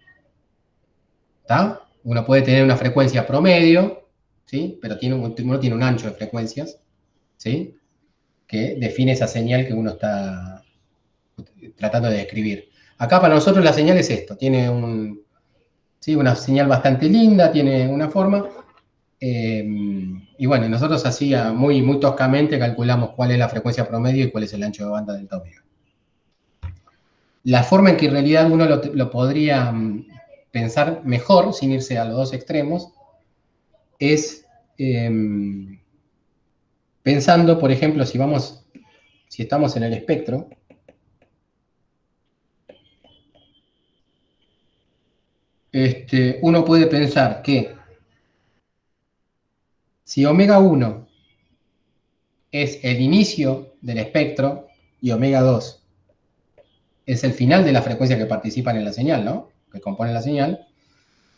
Speaker 1: ¿Está? Uno puede tener una frecuencia promedio, ¿sí?, pero uno tiene un ancho de frecuencias, ¿sí?, que define esa señal que uno está tratando de describir. Acá para nosotros la señal es esto, tiene ¿sí?, una señal bastante linda, tiene una forma, y bueno, nosotros así muy, muy toscamente calculamos cuál es la frecuencia promedio y cuál es el ancho de banda del omega. La forma en que en realidad uno lo podría pensar mejor, sin irse a los dos extremos, es pensando, por ejemplo, si estamos en el espectro, uno puede pensar que si omega 1 es el inicio del espectro y omega 2 es el final de la frecuencia que participan en la señal, ¿no?, que componen la señal.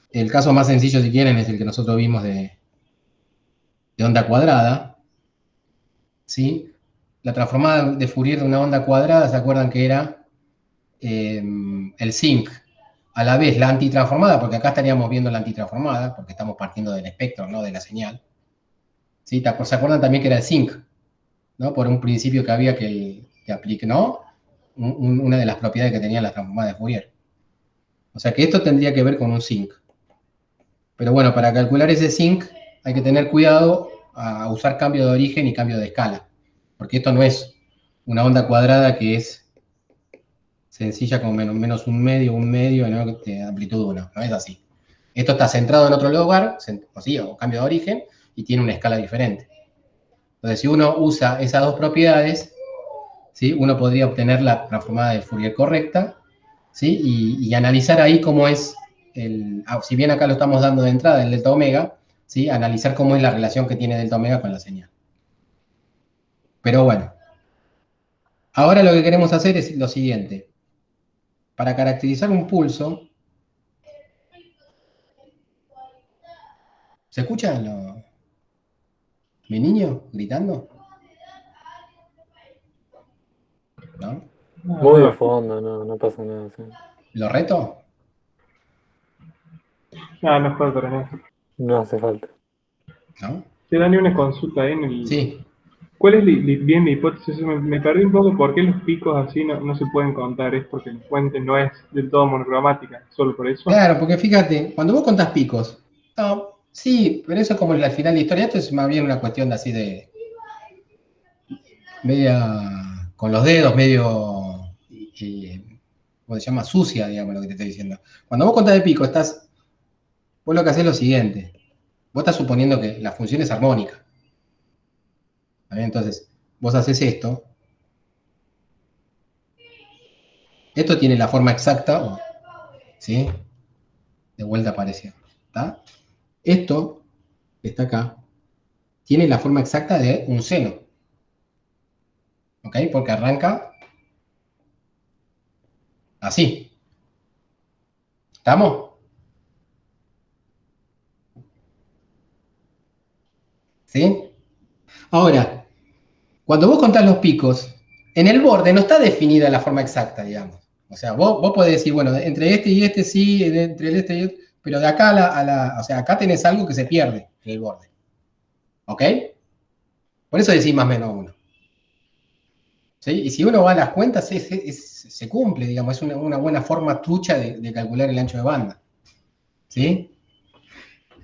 Speaker 1: El caso más sencillo, si quieren, es el que nosotros vimos de onda cuadrada, ¿sí? la transformada de Fourier de una onda cuadrada, ¿se acuerdan que era el sinc? A la vez la antitransformada, porque acá estaríamos viendo la antitransformada, porque estamos partiendo del espectro, no de la señal. ¿Sí? ¿Se acuerdan también que era el sinc? ¿No? Por un principio que había que aplique, ¿no? Una de las propiedades que tenía la transformada de Fourier. O sea que esto tendría que ver con un sinc. Pero bueno, para calcular ese sinc hay que tener cuidado a usar cambio de origen y cambio de escala. Porque esto no es una onda cuadrada que es sencilla como menos un medio, ¿no? De amplitud 1. No es así. Esto está centrado en otro lugar, o cambio de origen, y tiene una escala diferente. Entonces, si uno usa esas dos propiedades, ¿sí? Uno podría obtener la transformada de Fourier correcta, ¿sí? Y analizar ahí cómo es, si bien acá lo estamos dando de entrada, el delta omega, ¿sí? Analizar cómo es la relación que tiene delta omega con la señal. Pero bueno, ahora lo que queremos hacer es lo siguiente. Para caracterizar un pulso, ¿se escuchan mi niño gritando? ¿No?
Speaker 2: Muy de
Speaker 3: No,
Speaker 2: fondo, no pasa nada. Sí.
Speaker 1: ¿Lo reto?
Speaker 3: no juego para nada.
Speaker 2: No hace falta.
Speaker 1: ¿No?
Speaker 3: Te dan una consulta ahí en el.
Speaker 1: Sí.
Speaker 3: ¿Cuál es bien la hipótesis? Me perdí un poco por qué los picos así no se pueden contar. ¿Es porque la fuente no es del todo monocromática? ¿Solo por eso?
Speaker 1: Claro, porque fíjate, cuando vos contás picos, no, sí, pero eso es como al final de la historia, esto es más bien una cuestión de así de media con los dedos, medio, ¿cómo se llama? Sucia, digamos, lo que te estoy diciendo. Cuando vos contás de pico, vos lo que haces es lo siguiente, vos estás suponiendo que la función es armónica. ¿Está bien? Entonces, vos haces esto tiene la forma exacta, ¿sí? De vuelta apareció, ¿está? Esto, que está acá, tiene la forma exacta de un seno, ¿ok? Porque arranca así. ¿Estamos? ¿Sí? Ahora, cuando vos contás los picos, en el borde no está definida la forma exacta, digamos. O sea, vos podés decir, bueno, entre este y este sí, entre el este y este, pero de acá o sea, acá tenés algo que se pierde en el borde. ¿Ok? Por eso decís más o menos uno. ¿Sí? Y si uno va a las cuentas, se cumple, digamos, es una buena forma trucha de calcular el ancho de banda. ¿Sí?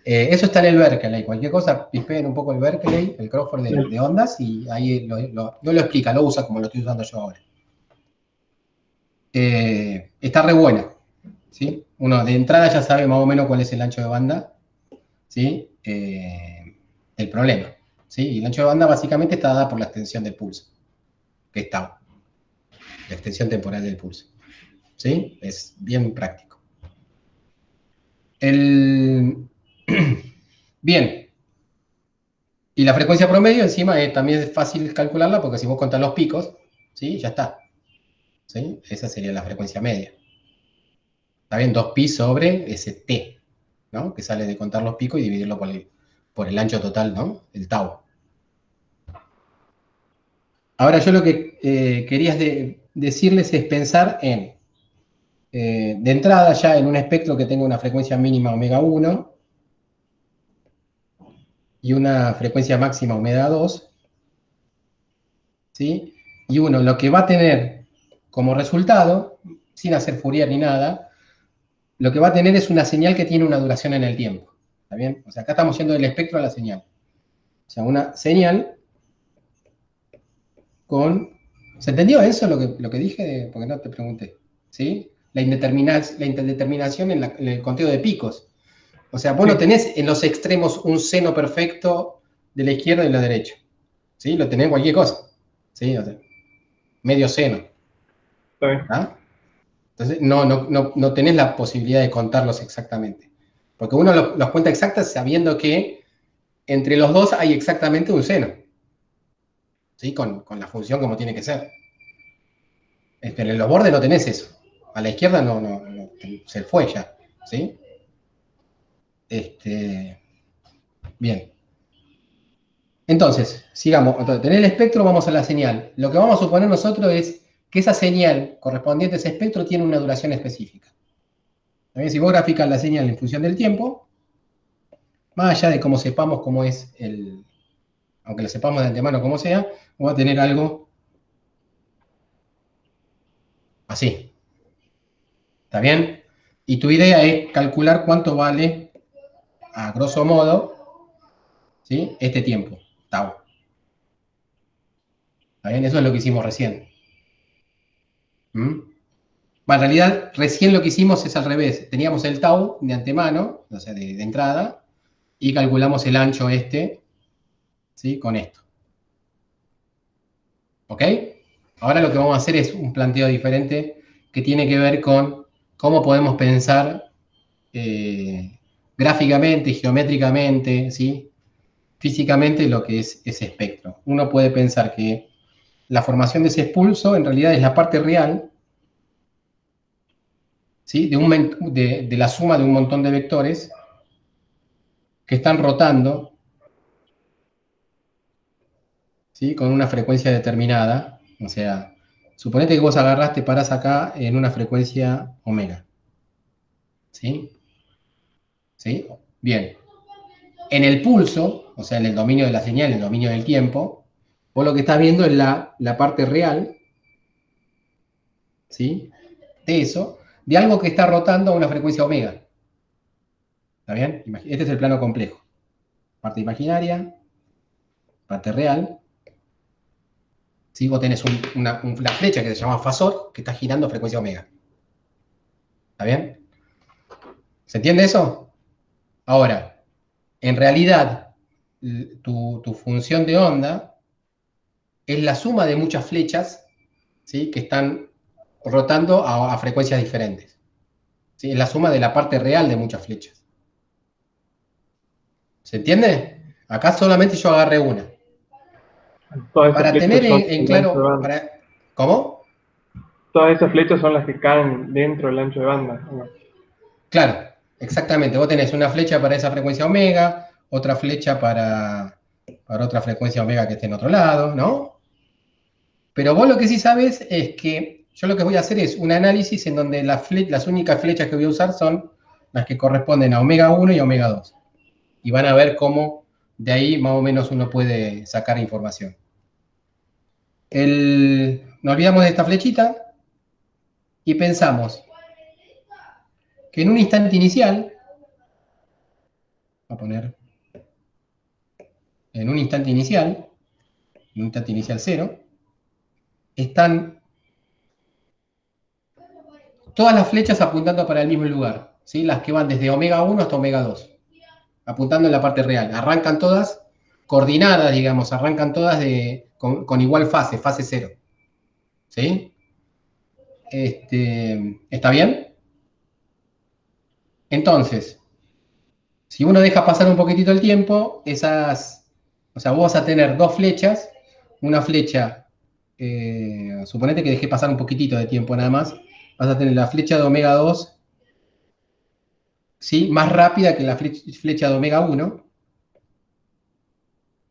Speaker 1: Eso está en el Berkeley. Cualquier cosa, pispeen un poco el Berkeley, el Crawford de ondas, y ahí no lo explica, lo usa como lo estoy usando yo ahora. Está re buena. ¿Sí? Uno de entrada ya sabe más o menos cuál es el ancho de banda. ¿Sí? El problema. ¿Sí? Y el ancho de banda básicamente está dada por la extensión del pulso, que es tau, la extensión temporal del pulso. ¿Sí? Es bien práctico. Bien. Y la frecuencia promedio encima también es fácil calcularla porque si vos contás los picos, ¿sí? Ya está. ¿Sí? Esa sería la frecuencia media. Está bien, 2pi sobre ese t, ¿no? Que sale de contar los picos y dividirlo por el ancho total, ¿no? El tau. Ahora yo lo que quería decirles es pensar de entrada ya en un espectro que tenga una frecuencia mínima omega 1 y una frecuencia máxima omega 2, ¿sí? Y uno lo que va a tener como resultado, sin hacer Fourier ni nada, lo que va a tener es una señal que tiene una duración en el tiempo. ¿Está bien? O sea, acá estamos yendo del espectro a la señal. O sea, una señal con... ¿Se entendió eso lo que dije? Porque no te pregunté. ¿Sí? La indeterminación en el conteo de picos. O sea, vos no
Speaker 3: Sí,
Speaker 1: tenés en los extremos un seno perfecto de la izquierda y la derecha. ¿Sí? Lo tenés en cualquier cosa. ¿Sí? O sea, medio seno.
Speaker 3: está bien.
Speaker 1: ¿Ah? Entonces, no tenés la posibilidad de contarlos exactamente. Porque uno los cuenta exactas sabiendo que entre los dos hay exactamente un seno. ¿Sí? Con la función como tiene que ser. Pero en los bordes no tenés eso. A la izquierda no, se fue ya. ¿Sí? Bien. Entonces, sigamos. Entonces, tener el espectro, vamos a la señal. Lo que vamos a suponer nosotros es que esa señal correspondiente a ese espectro tiene una duración específica. También si vos graficas la señal en función del tiempo, más allá de cómo sepamos cómo es aunque lo sepamos de antemano como sea, vamos a tener algo así. ¿Está bien? Y tu idea es calcular cuánto vale, a grosso modo, ¿sí?, este tiempo, tau. ¿Está bien? Eso es lo que hicimos recién. ¿Mm? Bueno, en realidad, recién lo que hicimos es al revés. Teníamos el tau de antemano, o sea, de entrada, y calculamos el ancho este, ¿sí?, con esto. ¿Ok? Ahora lo que vamos a hacer es un planteo diferente que tiene que ver con cómo podemos pensar gráficamente, geométricamente, ¿sí?, físicamente lo que es ese espectro. Uno puede pensar que la formación de ese expulso en realidad es la parte real, ¿sí?, de la suma de un montón de vectores que están rotando, ¿sí?, con una frecuencia determinada. O sea, suponete que vos agarrás, te parás acá en una frecuencia omega. ¿Sí? ¿Sí? Bien. En el pulso, o sea, en el dominio de la señal, en el dominio del tiempo, vos lo que estás viendo es la parte real, ¿sí?, de eso, de algo que está rotando a una frecuencia omega. ¿Está bien? Este es el plano complejo. Parte imaginaria, parte real. ¿Sí? Vos tenés una flecha que se llama fasor, que está girando a frecuencia omega. ¿Está bien? ¿Se entiende eso? Ahora, en realidad, tu función de onda es la suma de muchas flechas, ¿sí?, que están rotando a frecuencias diferentes. ¿Sí? Es la suma de la parte real de muchas flechas. ¿Se entiende? Acá solamente yo agarré una.
Speaker 3: Todas esas
Speaker 1: Para tener
Speaker 3: flechas son
Speaker 1: en
Speaker 3: el ancho de
Speaker 1: claro,
Speaker 3: banda.
Speaker 1: ¿cómo?
Speaker 3: Todas esas flechas son las que caen dentro del ancho de banda.
Speaker 1: Claro, exactamente. Vos tenés una flecha para esa frecuencia omega, otra flecha para otra frecuencia omega que esté en otro lado, ¿no? Pero vos lo que sí sabes es que yo lo que voy a hacer es un análisis en donde las únicas flechas que voy a usar son las que corresponden a omega 1 y omega 2. Y van a ver cómo de ahí más o menos uno puede sacar información. Nos olvidamos de esta flechita y pensamos que en un instante inicial, voy a poner en un instante inicial, cero, están todas las flechas apuntando para el mismo lugar, ¿sí? Las que van desde omega 1 hasta omega 2, apuntando en la parte real. Arrancan todas coordinadas, digamos, arrancan todas con igual fase 0. ¿Sí? ¿Está bien? Entonces, si uno deja pasar un poquitito el tiempo, o sea, vos vas a tener dos flechas, una flecha, suponete que dejé pasar un poquitito de tiempo nada más, vas a tener la flecha de omega 2, ¿sí?, más rápida que la flecha de omega 1,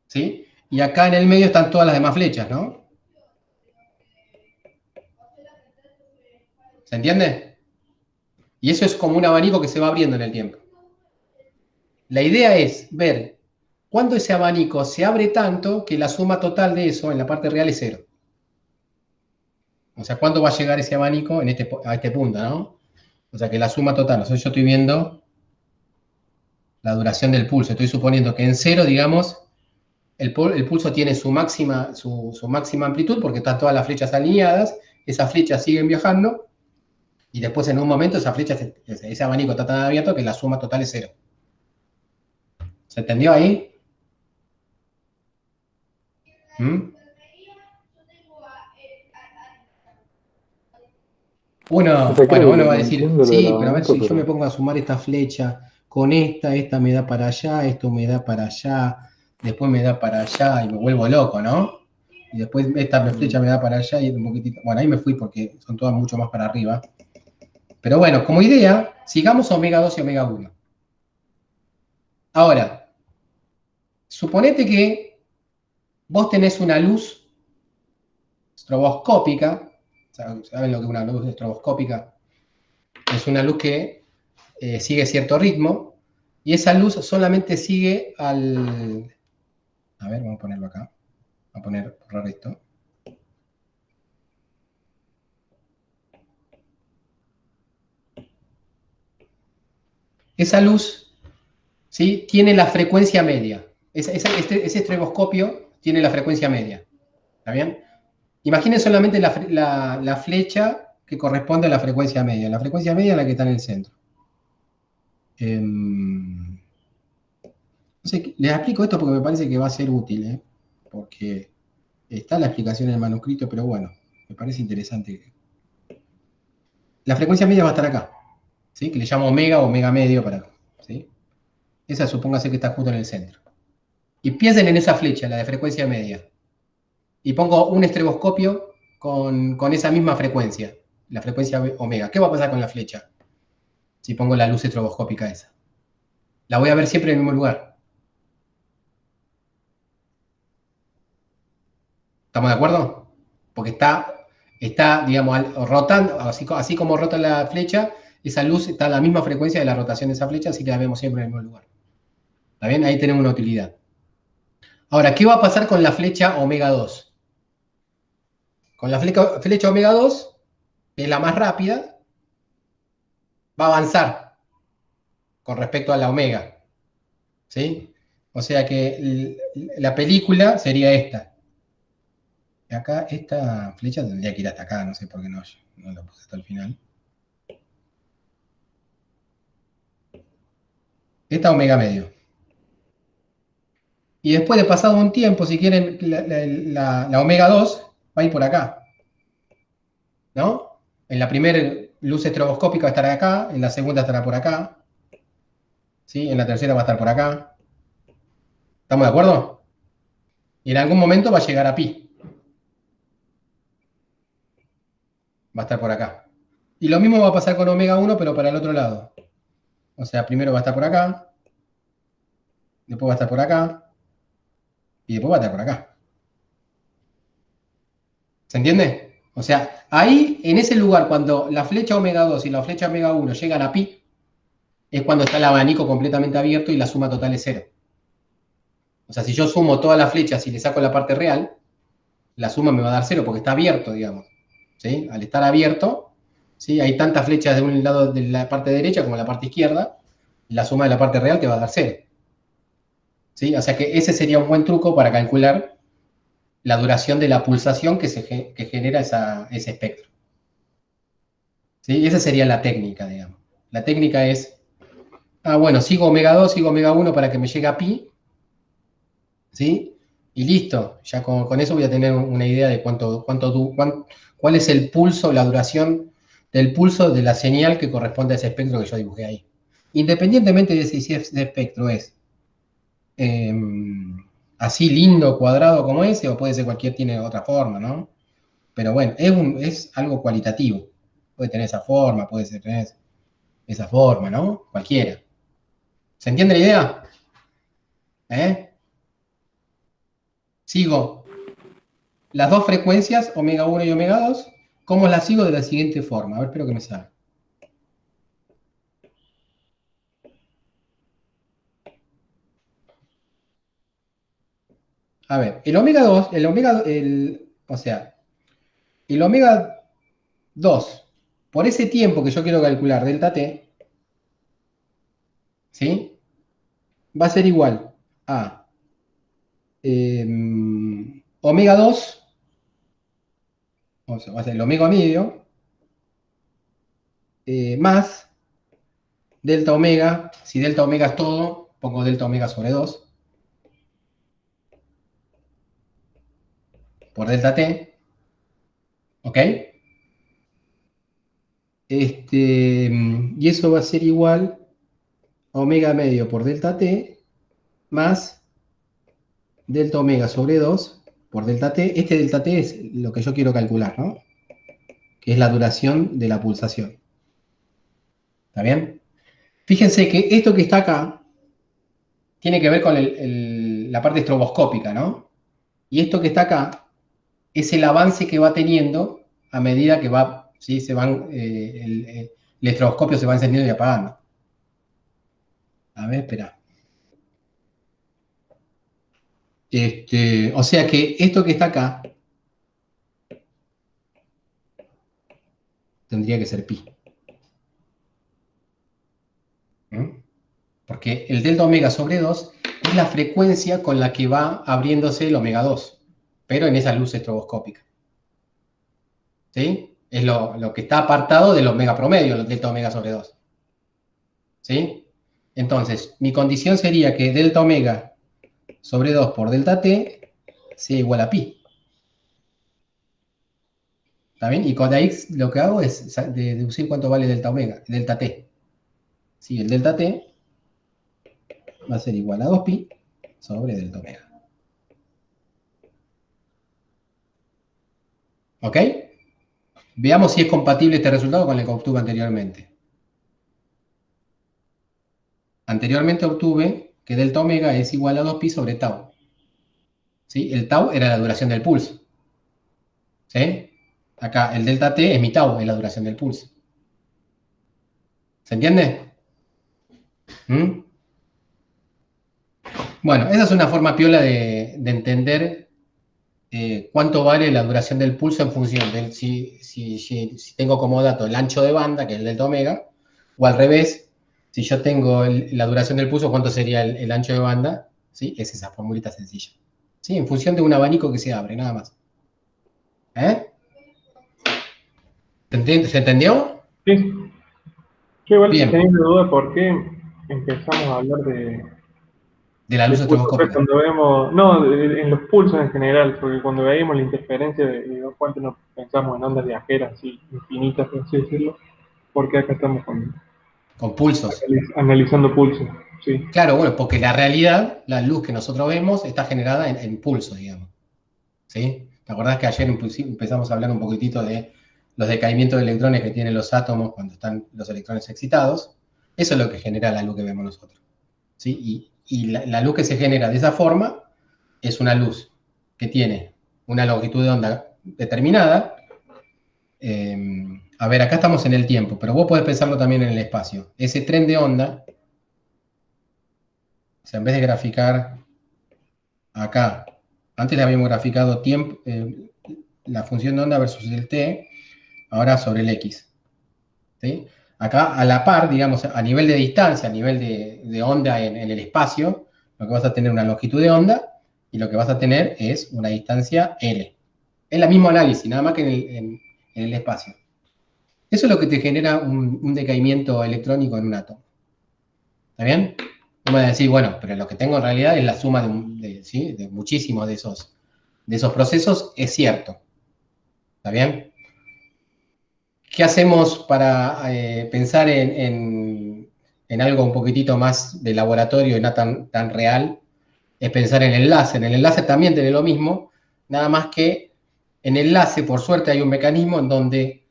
Speaker 1: ¿sí? Y acá en el medio están todas las demás flechas, ¿no? ¿Se entiende? Y eso es como un abanico que se va abriendo en el tiempo. La idea es ver cuándo ese abanico se abre tanto que la suma total de eso en la parte real es 0. O sea, ¿cuándo va a llegar ese abanico a este punto, ¿no? O sea, que la suma total, o sea, yo estoy viendo la duración del pulso. Estoy suponiendo que en 0, digamos, el pulso tiene su máxima amplitud porque están todas las flechas alineadas, esas flechas siguen viajando y después en un momento ese abanico está tan abierto que la suma total es 0. ¿Se entendió ahí? ¿Mm?
Speaker 2: O sea,
Speaker 1: Bueno,
Speaker 2: creo
Speaker 1: uno
Speaker 2: que
Speaker 1: va a
Speaker 2: no
Speaker 1: decir,
Speaker 2: entiendo lo del
Speaker 1: sí, pero a ver
Speaker 2: abanico,
Speaker 1: si yo me
Speaker 2: pero
Speaker 1: pongo a sumar esta flecha con esta me da para allá, esto me da para allá, después me da para allá y me vuelvo loco, ¿no? Y después esta flecha me da para allá y un poquitito. Bueno, ahí me fui porque son todas mucho más para arriba. Pero bueno, como idea, sigamos omega 2 y omega 1. Ahora, suponete que vos tenés una luz estroboscópica. ¿Saben lo que es una luz estroboscópica? Es una luz que sigue cierto ritmo, y esa luz solamente sigue al... A ver, vamos a ponerlo acá. Vamos a borrar esto. Esa luz, ¿sí?, tiene la frecuencia media. Ese estroboscopio tiene la frecuencia media. ¿Está bien? Imaginen solamente la flecha que corresponde a la frecuencia media. La frecuencia media es la que está en el centro. No sé, les explico esto porque me parece que va a ser útil, ¿eh? Porque está la explicación en el manuscrito, pero bueno, me parece interesante. La frecuencia media va a estar acá, ¿sí? Que le llamo omega o omega medio para, ¿sí? Esa supóngase que está justo en el centro. Y piensen en esa flecha, la de frecuencia media. Y pongo un estroboscopio con esa misma frecuencia, la frecuencia omega. ¿Qué va a pasar con la flecha si pongo la luz estroboscópica esa? La voy a ver siempre en el mismo lugar. ¿Estamos de acuerdo? Porque está digamos, rotando, así como rota la flecha, esa luz está a la misma frecuencia de la rotación de esa flecha, así que la vemos siempre en el mismo lugar. ¿Está bien? Ahí tenemos una utilidad. Ahora, ¿qué va a pasar con la flecha omega 2? Con la flecha omega 2, que es la más rápida, va a avanzar con respecto a la omega. ¿Sí? O sea que la película sería esta. Acá, esta flecha tendría que ir hasta acá, no sé por qué no la puse hasta el final. Esta omega medio. Y después de pasado un tiempo, si quieren, la omega 2 va a ir por acá. ¿No? En la primera luz estroboscópica estará acá, en la segunda estará por acá, ¿sí? En la tercera va a estar por acá. ¿Estamos de acuerdo? Y en algún momento va a llegar a pi. Va a estar por acá. Y lo mismo va a pasar con omega 1, pero para el otro lado. O sea, primero va a estar por acá, después va a estar por acá, y después va a estar por acá. ¿Se entiende? O sea, ahí, en ese lugar, cuando la flecha omega 2 y la flecha omega 1 llegan a pi, es cuando está el abanico completamente abierto y la suma total es cero. O sea, si yo sumo todas las flechas y le saco la parte real, la suma me va a dar cero porque está abierto, digamos. ¿Sí? Al estar abierto, ¿sí?, hay tantas flechas de un lado de la parte derecha como de la parte izquierda, y la suma de la parte real te va a dar cero. ¿Sí? O sea que ese sería un buen truco para calcular la duración de la pulsación que genera ese espectro. ¿Sí? Esa sería la técnica, digamos. La técnica es, bueno, sigo omega 2, sigo omega 1 para que me llegue a pi, ¿sí? Y listo, ya con eso voy a tener una idea de cuál es el pulso, la duración del pulso de la señal que corresponde a ese espectro que yo dibujé ahí. Independientemente de si ese espectro es eh, así lindo, cuadrado como ese, o puede ser tiene otra forma, ¿no? Pero bueno, es algo cualitativo. Puede tener esa forma, tener esa forma, ¿no? Cualquiera. ¿Se entiende la idea? ¿Eh? Sigo las dos frecuencias, omega 1 y omega 2. ¿Cómo las sigo? De la siguiente forma. A ver, espero que me salga. A ver, el omega 2, o sea, el omega 2, por ese tiempo que yo quiero calcular, delta t, ¿sí? Va a ser igual a omega 2, o sea, va a ser el omega medio, más delta omega. Si delta omega es todo, pongo delta omega sobre 2 por delta t, ¿ok? Y eso va a ser igual a omega medio por delta t más delta omega sobre 2 por delta t. Este delta t es lo que yo quiero calcular, ¿no? Que es la duración de la pulsación. ¿Está bien? Fíjense que esto que está acá tiene que ver con la parte estroboscópica, ¿no? Y esto que está acá es el avance que va teniendo a medida que va, ¿sí? El estroboscopio se va encendiendo y apagando. A ver, espera. O sea que esto que está acá tendría que ser pi. ¿Mm? Porque el delta omega sobre 2 es la frecuencia con la que va abriéndose el omega 2, pero en esa luz estroboscópica. ¿Sí? Es lo que está apartado del omega promedio, el delta omega sobre 2. ¿Sí? Entonces, mi condición sería que delta omega sobre 2 por delta t sea igual a pi. ¿Está bien? Y con ahí lo que hago es deducir cuánto vale delta omega, delta t. Sí, el delta t va a ser igual a 2pi sobre delta omega. ¿Ok? Veamos si es compatible este resultado con el que obtuve anteriormente. Anteriormente obtuve que delta omega es igual a 2pi sobre tau. ¿Sí? El tau era la duración del pulso. ¿Sí? Acá el delta t es mi tau, es la duración del pulso. ¿Se entiende? ¿Mm? Bueno, esa es una forma piola de entender cuánto vale la duración del pulso en función de si tengo como dato el ancho de banda, que es el delta omega, o al revés, si yo tengo la duración del pulso, cuánto sería el ancho de banda. ¿Sí? Es esa formulita sencilla. ¿Sí? En función de un abanico que se abre, nada más. ¿Eh? ¿Se entendió?
Speaker 3: Sí. Yo igual
Speaker 1: Bien,
Speaker 3: tenía una duda por qué empezamos a hablar
Speaker 1: de la
Speaker 3: de
Speaker 1: luz
Speaker 3: pulsos
Speaker 1: estroboscópica.
Speaker 3: cuando vemos, no, en los pulsos en general, porque cuando veíamos la interferencia de dos fuentes nos pensamos en ondas viajeras así infinitas, por así decirlo, porque acá estamos
Speaker 1: Con pulsos.
Speaker 3: analizando pulsos, sí.
Speaker 1: Claro, bueno, porque la realidad, la luz que nosotros vemos, está generada en pulsos, digamos. ¿Sí? ¿Te acordás que ayer empezamos a hablar un poquitito de los decaimientos de electrones que tienen los átomos cuando están los electrones excitados? Eso es lo que genera la luz que vemos nosotros. ¿Sí? Y la luz que se genera de esa forma es una luz que tiene una longitud de onda determinada. A ver, acá estamos en el tiempo, pero vos podés pensarlo también en el espacio. Ese tren de onda, o sea, en vez de graficar acá, antes le habíamos graficado tiempo, la función de onda versus el t, ahora sobre el x. ¿Sí? Acá, a la par, digamos, a nivel de distancia, a nivel de onda en el espacio, lo que vas a tener una longitud de onda y lo que vas a tener es una distancia L. Es el mismo análisis, nada más que en el espacio. Eso es lo que te genera un decaimiento electrónico en un átomo. ¿Está bien? No me vas a decir, bueno, pero lo que tengo en realidad es la suma ¿sí? de muchísimos de esos procesos, es cierto. ¿Está bien? ¿Qué hacemos para pensar en algo un poquitito más de laboratorio y no tan real? Es pensar en el láser. En el láser también tiene lo mismo, nada más que en el láser, por suerte, hay un mecanismo en donde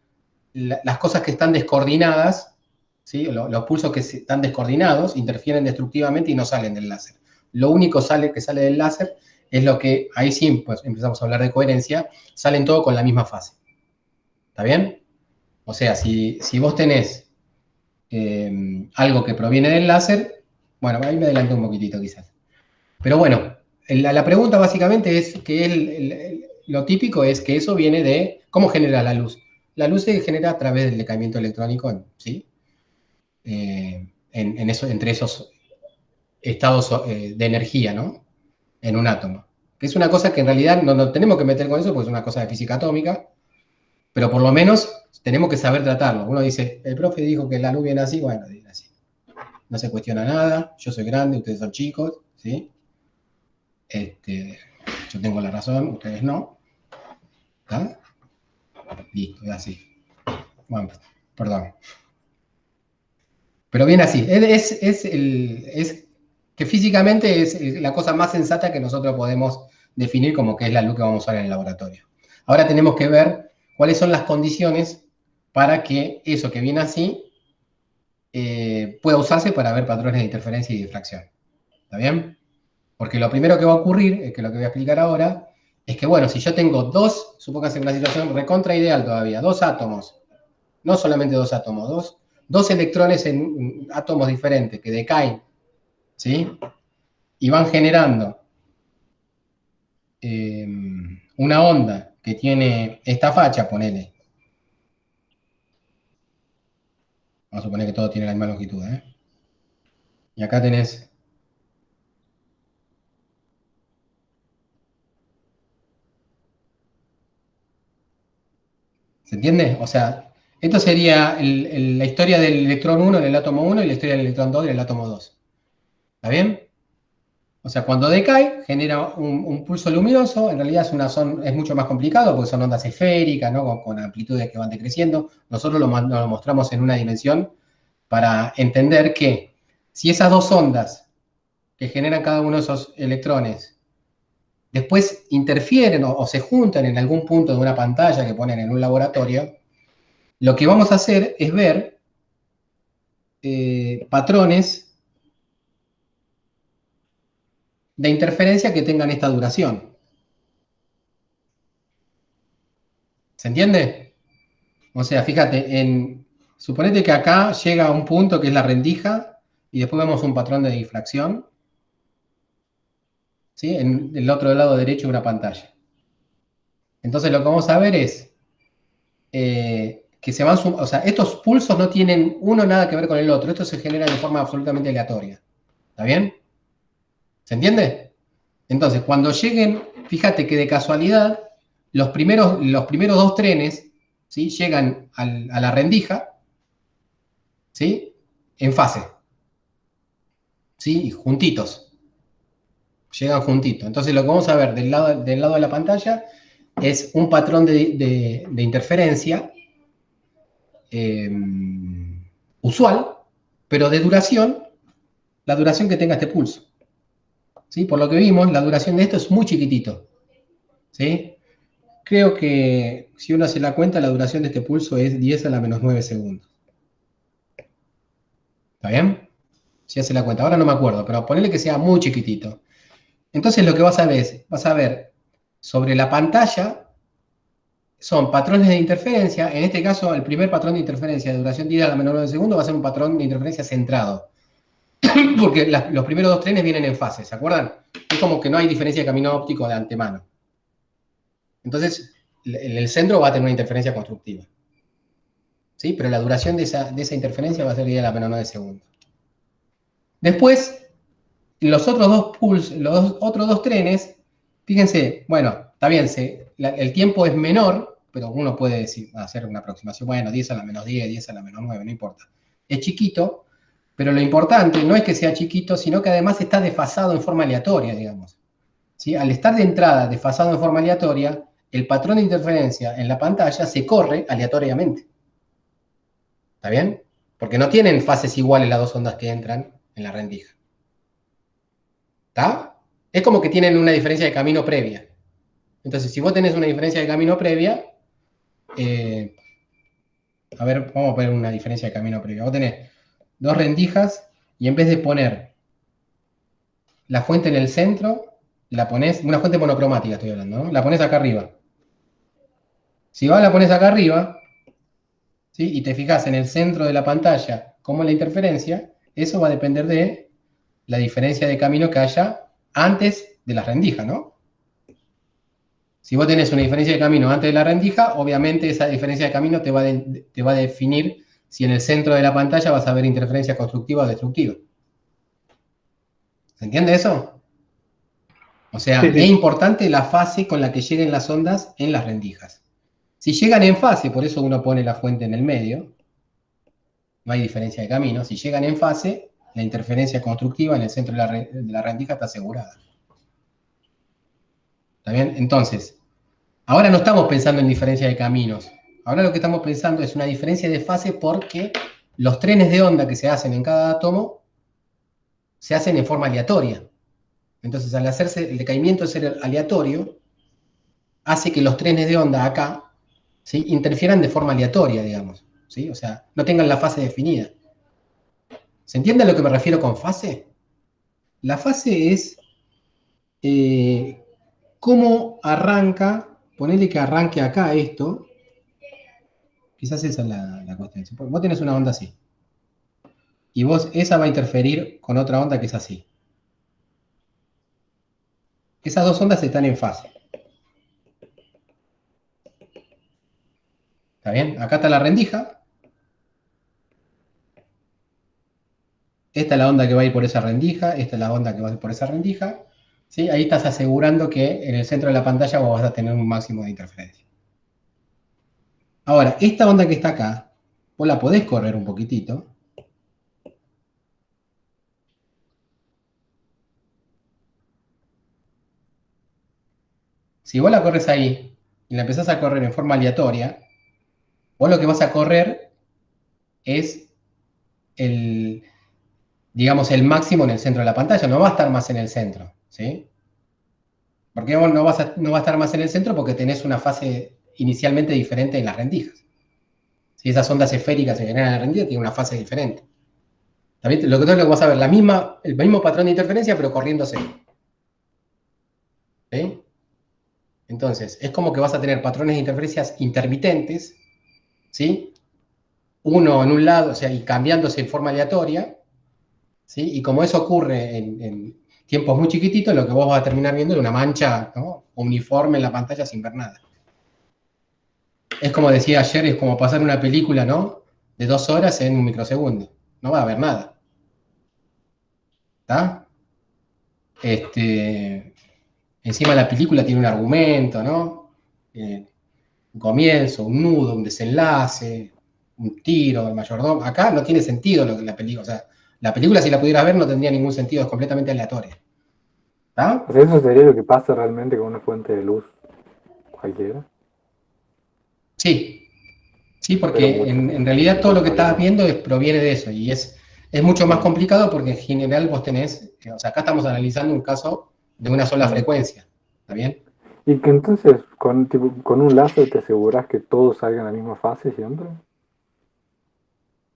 Speaker 1: las cosas que están descoordinadas, ¿sí? Los pulsos que están descoordinados interfieren destructivamente y no salen del láser. Lo único que sale del láser es lo que, ahí sí pues, empezamos a hablar de coherencia, salen todo con la misma fase. ¿Está bien? O sea, si vos tenés algo que proviene del láser, bueno, ahí me adelanté un poquitito quizás. Pero bueno, la pregunta básicamente es que lo típico es que eso viene de cómo genera la luz. La luz se genera a través del decaimiento electrónico, ¿sí? Entre esos estados de energía, ¿no? En un átomo. Que es una cosa que en realidad no nos tenemos que meter con eso porque es una cosa de física atómica, pero por lo menos tenemos que saber tratarlo. Uno dice, el profe dijo que la luz viene así, bueno, viene así. No se cuestiona nada, yo soy grande, ustedes son chicos, ¿sí? Yo tengo la razón, ustedes no. ¿Está? Listo, es así. Bueno, perdón. Pero viene así. Es que físicamente es la cosa más sensata que nosotros podemos definir como que es la luz que vamos a usar en el laboratorio. Ahora tenemos que ver cuáles son las condiciones para que eso que viene así pueda usarse para ver patrones de interferencia y difracción. ¿Está bien? Porque lo primero que va a ocurrir, que es lo que voy a explicar ahora, es que, bueno, si yo tengo dos, supóngase una situación recontra ideal todavía, dos átomos, no solamente dos átomos, dos electrones en átomos diferentes que decaen, ¿sí? Y van generando una onda que tiene esta facha, ponele. Vamos a suponer que todo tiene la misma longitud, ¿eh? Y acá tenés... ¿Se entiende? O sea, esto sería la historia del electrón 1 en el átomo 1 y la historia del electrón 2 en el átomo 2. ¿Está bien? O sea, cuando decae, genera un pulso luminoso. En realidad es mucho más complicado porque son ondas esféricas, ¿no? Con amplitudes que van decreciendo. Nosotros lo mostramos en una dimensión para entender que si esas dos ondas que generan cada uno de esos electrones después interfieren o se juntan en algún punto de una pantalla que ponen en un laboratorio, lo que vamos a hacer es ver patrones de interferencia que tengan esta duración. ¿Se entiende? O sea, fíjate, suponete que acá llega a un punto que es la rendija y después vemos un patrón de difracción, ¿sí? En el otro lado derecho de una pantalla. Entonces lo que vamos a ver es que se van, o sea, estos pulsos no tienen uno nada que ver con el otro, esto se genera de forma absolutamente aleatoria. ¿Está bien? ¿Se entiende? Entonces, cuando lleguen, fíjate que de casualidad, los primeros dos trenes, ¿sí? Llegan a la rendija, ¿sí? En fase, ¿sí? Juntitos, llegan juntitos. Entonces, lo que vamos a ver del lado de la pantalla es un patrón de interferencia usual, pero de duración, la duración que tenga este pulso. ¿Sí? Por lo que vimos, la duración de esto es muy chiquitito. ¿Sí? Creo que si uno hace la cuenta, la duración de este pulso es 10 a la menos 9 segundos. ¿Está bien? Si hace la cuenta. Ahora no me acuerdo, pero ponele que sea muy chiquitito. Entonces lo que vas a ver sobre la pantalla son patrones de interferencia. En este caso, el primer patrón de interferencia de duración 10 a la menos 9 segundos va a ser un patrón de interferencia centrado. Porque los primeros dos trenes vienen en fase, ¿se acuerdan? Es como que no hay diferencia de camino óptico de antemano. Entonces, en el centro va a tener una interferencia constructiva. ¿Sí? Pero la duración de esa interferencia va a ser 10 a la menos 9 segundos. Después, los otros dos trenes, fíjense, bueno, está bien, el tiempo es menor, pero uno puede hacer una aproximación, bueno, 10 a la menos 10, 10 a la menos 9, no importa. Es chiquito, pero lo importante no es que sea chiquito, sino que además está desfasado en forma aleatoria, digamos. ¿Sí? Al estar de entrada desfasado en forma aleatoria, el patrón de interferencia en la pantalla se corre aleatoriamente. ¿Está bien? Porque no tienen fases iguales las dos ondas que entran en la rendija. ¿Está? Es como que tienen una diferencia de camino previa. Entonces, si vos tenés una diferencia de camino previa, a ver, vamos a poner una diferencia de camino previa. Vos tenés dos rendijas y en vez de poner la fuente en el centro, la ponés, una fuente monocromática estoy hablando, ¿no? La ponés acá arriba. Si vos la pones acá arriba, ¿sí? Y te fijas en el centro de la pantalla cómo es la interferencia, eso va a depender de la diferencia de camino que haya antes de la rendija, ¿no? Si vos tenés una diferencia de camino antes de la rendija, obviamente esa diferencia de camino te va a definir si en el centro de la pantalla vas a ver interferencia constructiva o destructiva. ¿Se entiende eso? O sea,
Speaker 3: Sí,
Speaker 1: es
Speaker 3: sí.
Speaker 1: importante la fase con la que lleguen las ondas en las rendijas. Si llegan en fase, por eso uno pone la fuente en el medio, no hay diferencia de camino. Si llegan en fase, la interferencia constructiva en el centro de la rendija está asegurada. ¿Está bien? Entonces, ahora no estamos pensando en diferencia de caminos. Ahora lo que estamos pensando es una diferencia de fase porque los trenes de onda que se hacen en cada átomo se hacen en forma aleatoria. Entonces, al hacerse el decaimiento ser aleatorio, hace que los trenes de onda acá, ¿sí?, interfieran de forma aleatoria, digamos. ¿Sí? O sea, no tengan la fase definida. ¿Se entiende a lo que me refiero con fase? La fase es ¿Cómo arranca? Ponele que arranque acá esto. Quizás esa es la cuestión. Vos tenés una onda así. Y esa va a interferir con otra onda que es así. Esas dos ondas están en fase. ¿Está bien? Acá está la rendija. Esta es la onda que va a ir por esa rendija. Esta es la onda que va a ir por esa rendija. ¿Sí? Ahí estás asegurando que en el centro de la pantalla vos vas a tener un máximo de interferencia. Ahora, esta onda que está acá, vos la podés correr un poquitito. Si vos la corres ahí y la empezás a correr en forma aleatoria, vos lo que vas a correr es el, digamos, el máximo en el centro de la pantalla, no va a estar más en el centro, ¿sí? Porque vos no va a estar más en el centro porque tenés una fase inicialmente diferente en las rendijas. Si esas ondas esféricas se generan en la rendija, tiene una fase diferente. ¿También? Lo que vas a ver, el mismo patrón de interferencia, pero corriéndose. ¿Sí? Entonces, es como que vas a tener patrones de interferencias intermitentes, ¿sí? Uno en un lado, o sea, y cambiándose en forma aleatoria, ¿sí? Y como eso ocurre en tiempos muy chiquititos, lo que vos vas a terminar viendo es una mancha, ¿no?, uniforme en la pantalla sin ver nada. Es como decía ayer, es como pasar una película, ¿no?, de 2 horas en un microsegundo. No va a haber nada. ¿Está? Encima la película tiene un argumento, ¿no? Un comienzo, un nudo, un desenlace, un tiro, el mayordomo. Acá no tiene sentido lo que la película, o sea, la película si la pudieras ver no tendría ningún sentido, es completamente aleatoria. ¿Está?
Speaker 2: O sea, eso sería lo que pasa realmente con una fuente de luz cualquiera,
Speaker 1: Sí, sí,
Speaker 2: pero
Speaker 1: porque
Speaker 2: mucho
Speaker 1: en realidad todo lo que estás
Speaker 2: controlado.
Speaker 1: viendo proviene de eso y es mucho más
Speaker 2: Mm,
Speaker 1: complicado porque en general vos tenés, o sea, acá estamos analizando un caso de una sola
Speaker 2: mm.
Speaker 1: frecuencia, ¿está bien?
Speaker 2: Y que entonces con un láser te aseguras que todos salgan en la misma fase siempre.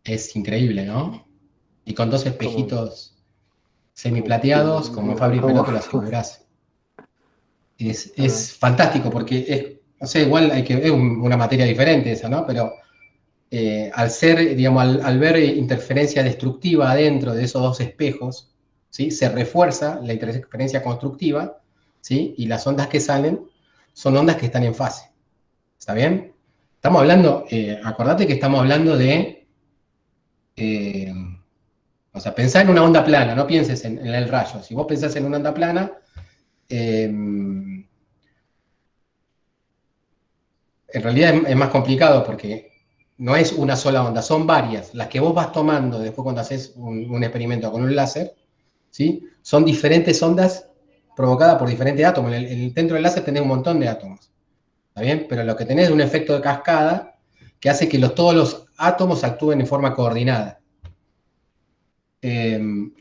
Speaker 1: Es increíble, ¿no? Y con dos
Speaker 2: Como,
Speaker 1: espejitos
Speaker 2: como,
Speaker 1: semiplateados, como en
Speaker 2: no sé
Speaker 1: Fabri
Speaker 2: cómo.
Speaker 1: Peloto, lo asegurás.
Speaker 2: Ah,
Speaker 1: Es fantástico porque no sé, igual es una materia diferente esa, ¿no? Pero al ser, digamos, al ver interferencia destructiva adentro de esos dos espejos, ¿sí?, se refuerza la interferencia constructiva, ¿sí? Y las ondas que salen son ondas que están en fase. ¿Está bien? Estamos hablando, acordate que estamos hablando de, eh, o sea, pensá en una onda plana, no pienses en el rayo. Si vos pensás en una onda plana, en realidad es más complicado porque no es una sola onda, son varias. Las que vos vas tomando después cuando haces un experimento con un láser, ¿sí?, son diferentes ondas provocadas por diferentes átomos. Dentro del láser tenés un montón de átomos, ¿está bien? Pero lo que tenés es un efecto de cascada que hace que todos los átomos actúen en forma coordinada.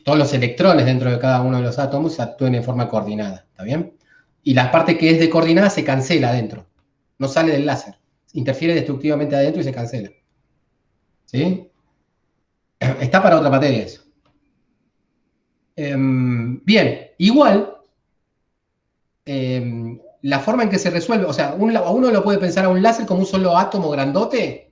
Speaker 1: Todos los electrones dentro de cada uno de los átomos actúen en forma coordinada, ¿está bien? Y la parte que es de coordinada se cancela adentro, no sale del láser, interfiere destructivamente adentro y se cancela, ¿sí? Está para otra materia eso. Bien, igual, la forma en que se resuelve, o sea, uno lo puede pensar a un láser como un solo átomo grandote,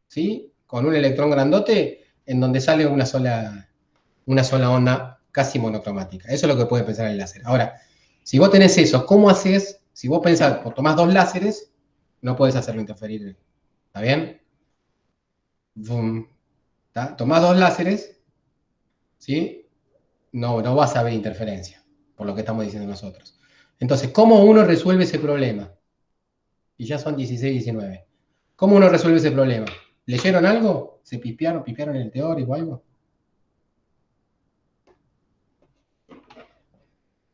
Speaker 1: ¿sí?, con un electrón grandote en donde sale una sola onda casi monocromática. Eso es lo que puede pensar el láser. Ahora, si vos tenés eso, ¿cómo haces? Si vos pensás, pues tomás dos láseres, no podés hacerlo interferir. ¿Está bien? Boom. ¿Está? Tomás dos láseres, ¿sí? No vas a ver interferencia, por lo que estamos diciendo nosotros. Entonces, ¿cómo uno resuelve ese problema? Y ya son 16, 19. ¿Cómo uno resuelve ese problema? ¿Leyeron algo? ¿Se pispearon en el teórico o algo?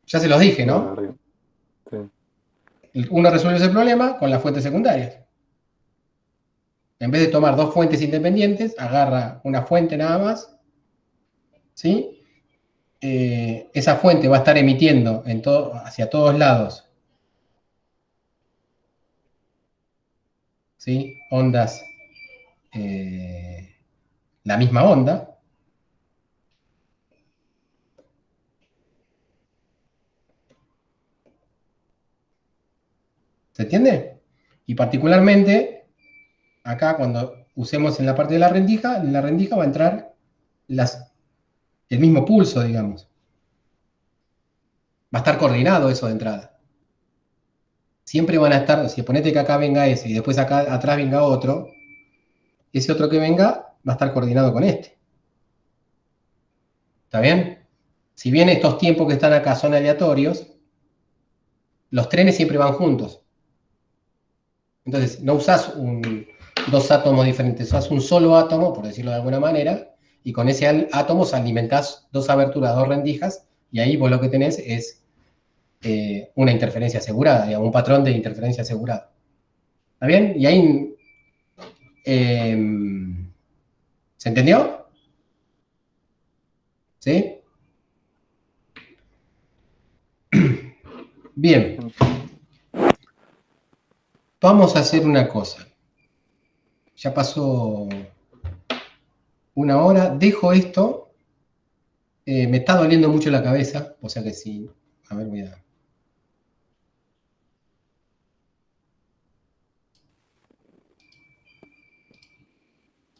Speaker 1: Ya se los dije,
Speaker 2: no, la
Speaker 1: ¿no?
Speaker 2: verdad. Sí.
Speaker 1: Uno resuelve ese problema con las fuentes secundarias. En vez de tomar dos fuentes independientes, agarra una fuente nada más, ¿sí? Esa fuente va a estar emitiendo hacia todos lados, ¿sí?, ondas, eh, la misma onda, ¿Se entiende? Y particularmente, acá cuando usemos en la parte de la rendija va a entrar el mismo pulso, digamos. Va a estar coordinado eso de entrada. Siempre van a estar, si ponete que acá venga ese y después acá atrás venga otro, ese otro que venga va a estar coordinado con este. ¿Está bien? Si bien estos tiempos que están acá son aleatorios, los trenes siempre van juntos. Entonces, no usás dos átomos diferentes, usás un solo átomo, por decirlo de alguna manera, y con ese átomo alimentás dos aberturas, dos rendijas, y ahí vos lo que tenés es una interferencia asegurada, digamos, un patrón de interferencia asegurada. ¿Está bien? Y ahí... ¿se entendió? ¿Sí? Bien. Vamos a hacer una cosa. Ya pasó una hora. Dejo esto. Me está doliendo mucho la cabeza. O sea que sí. A ver, voy a...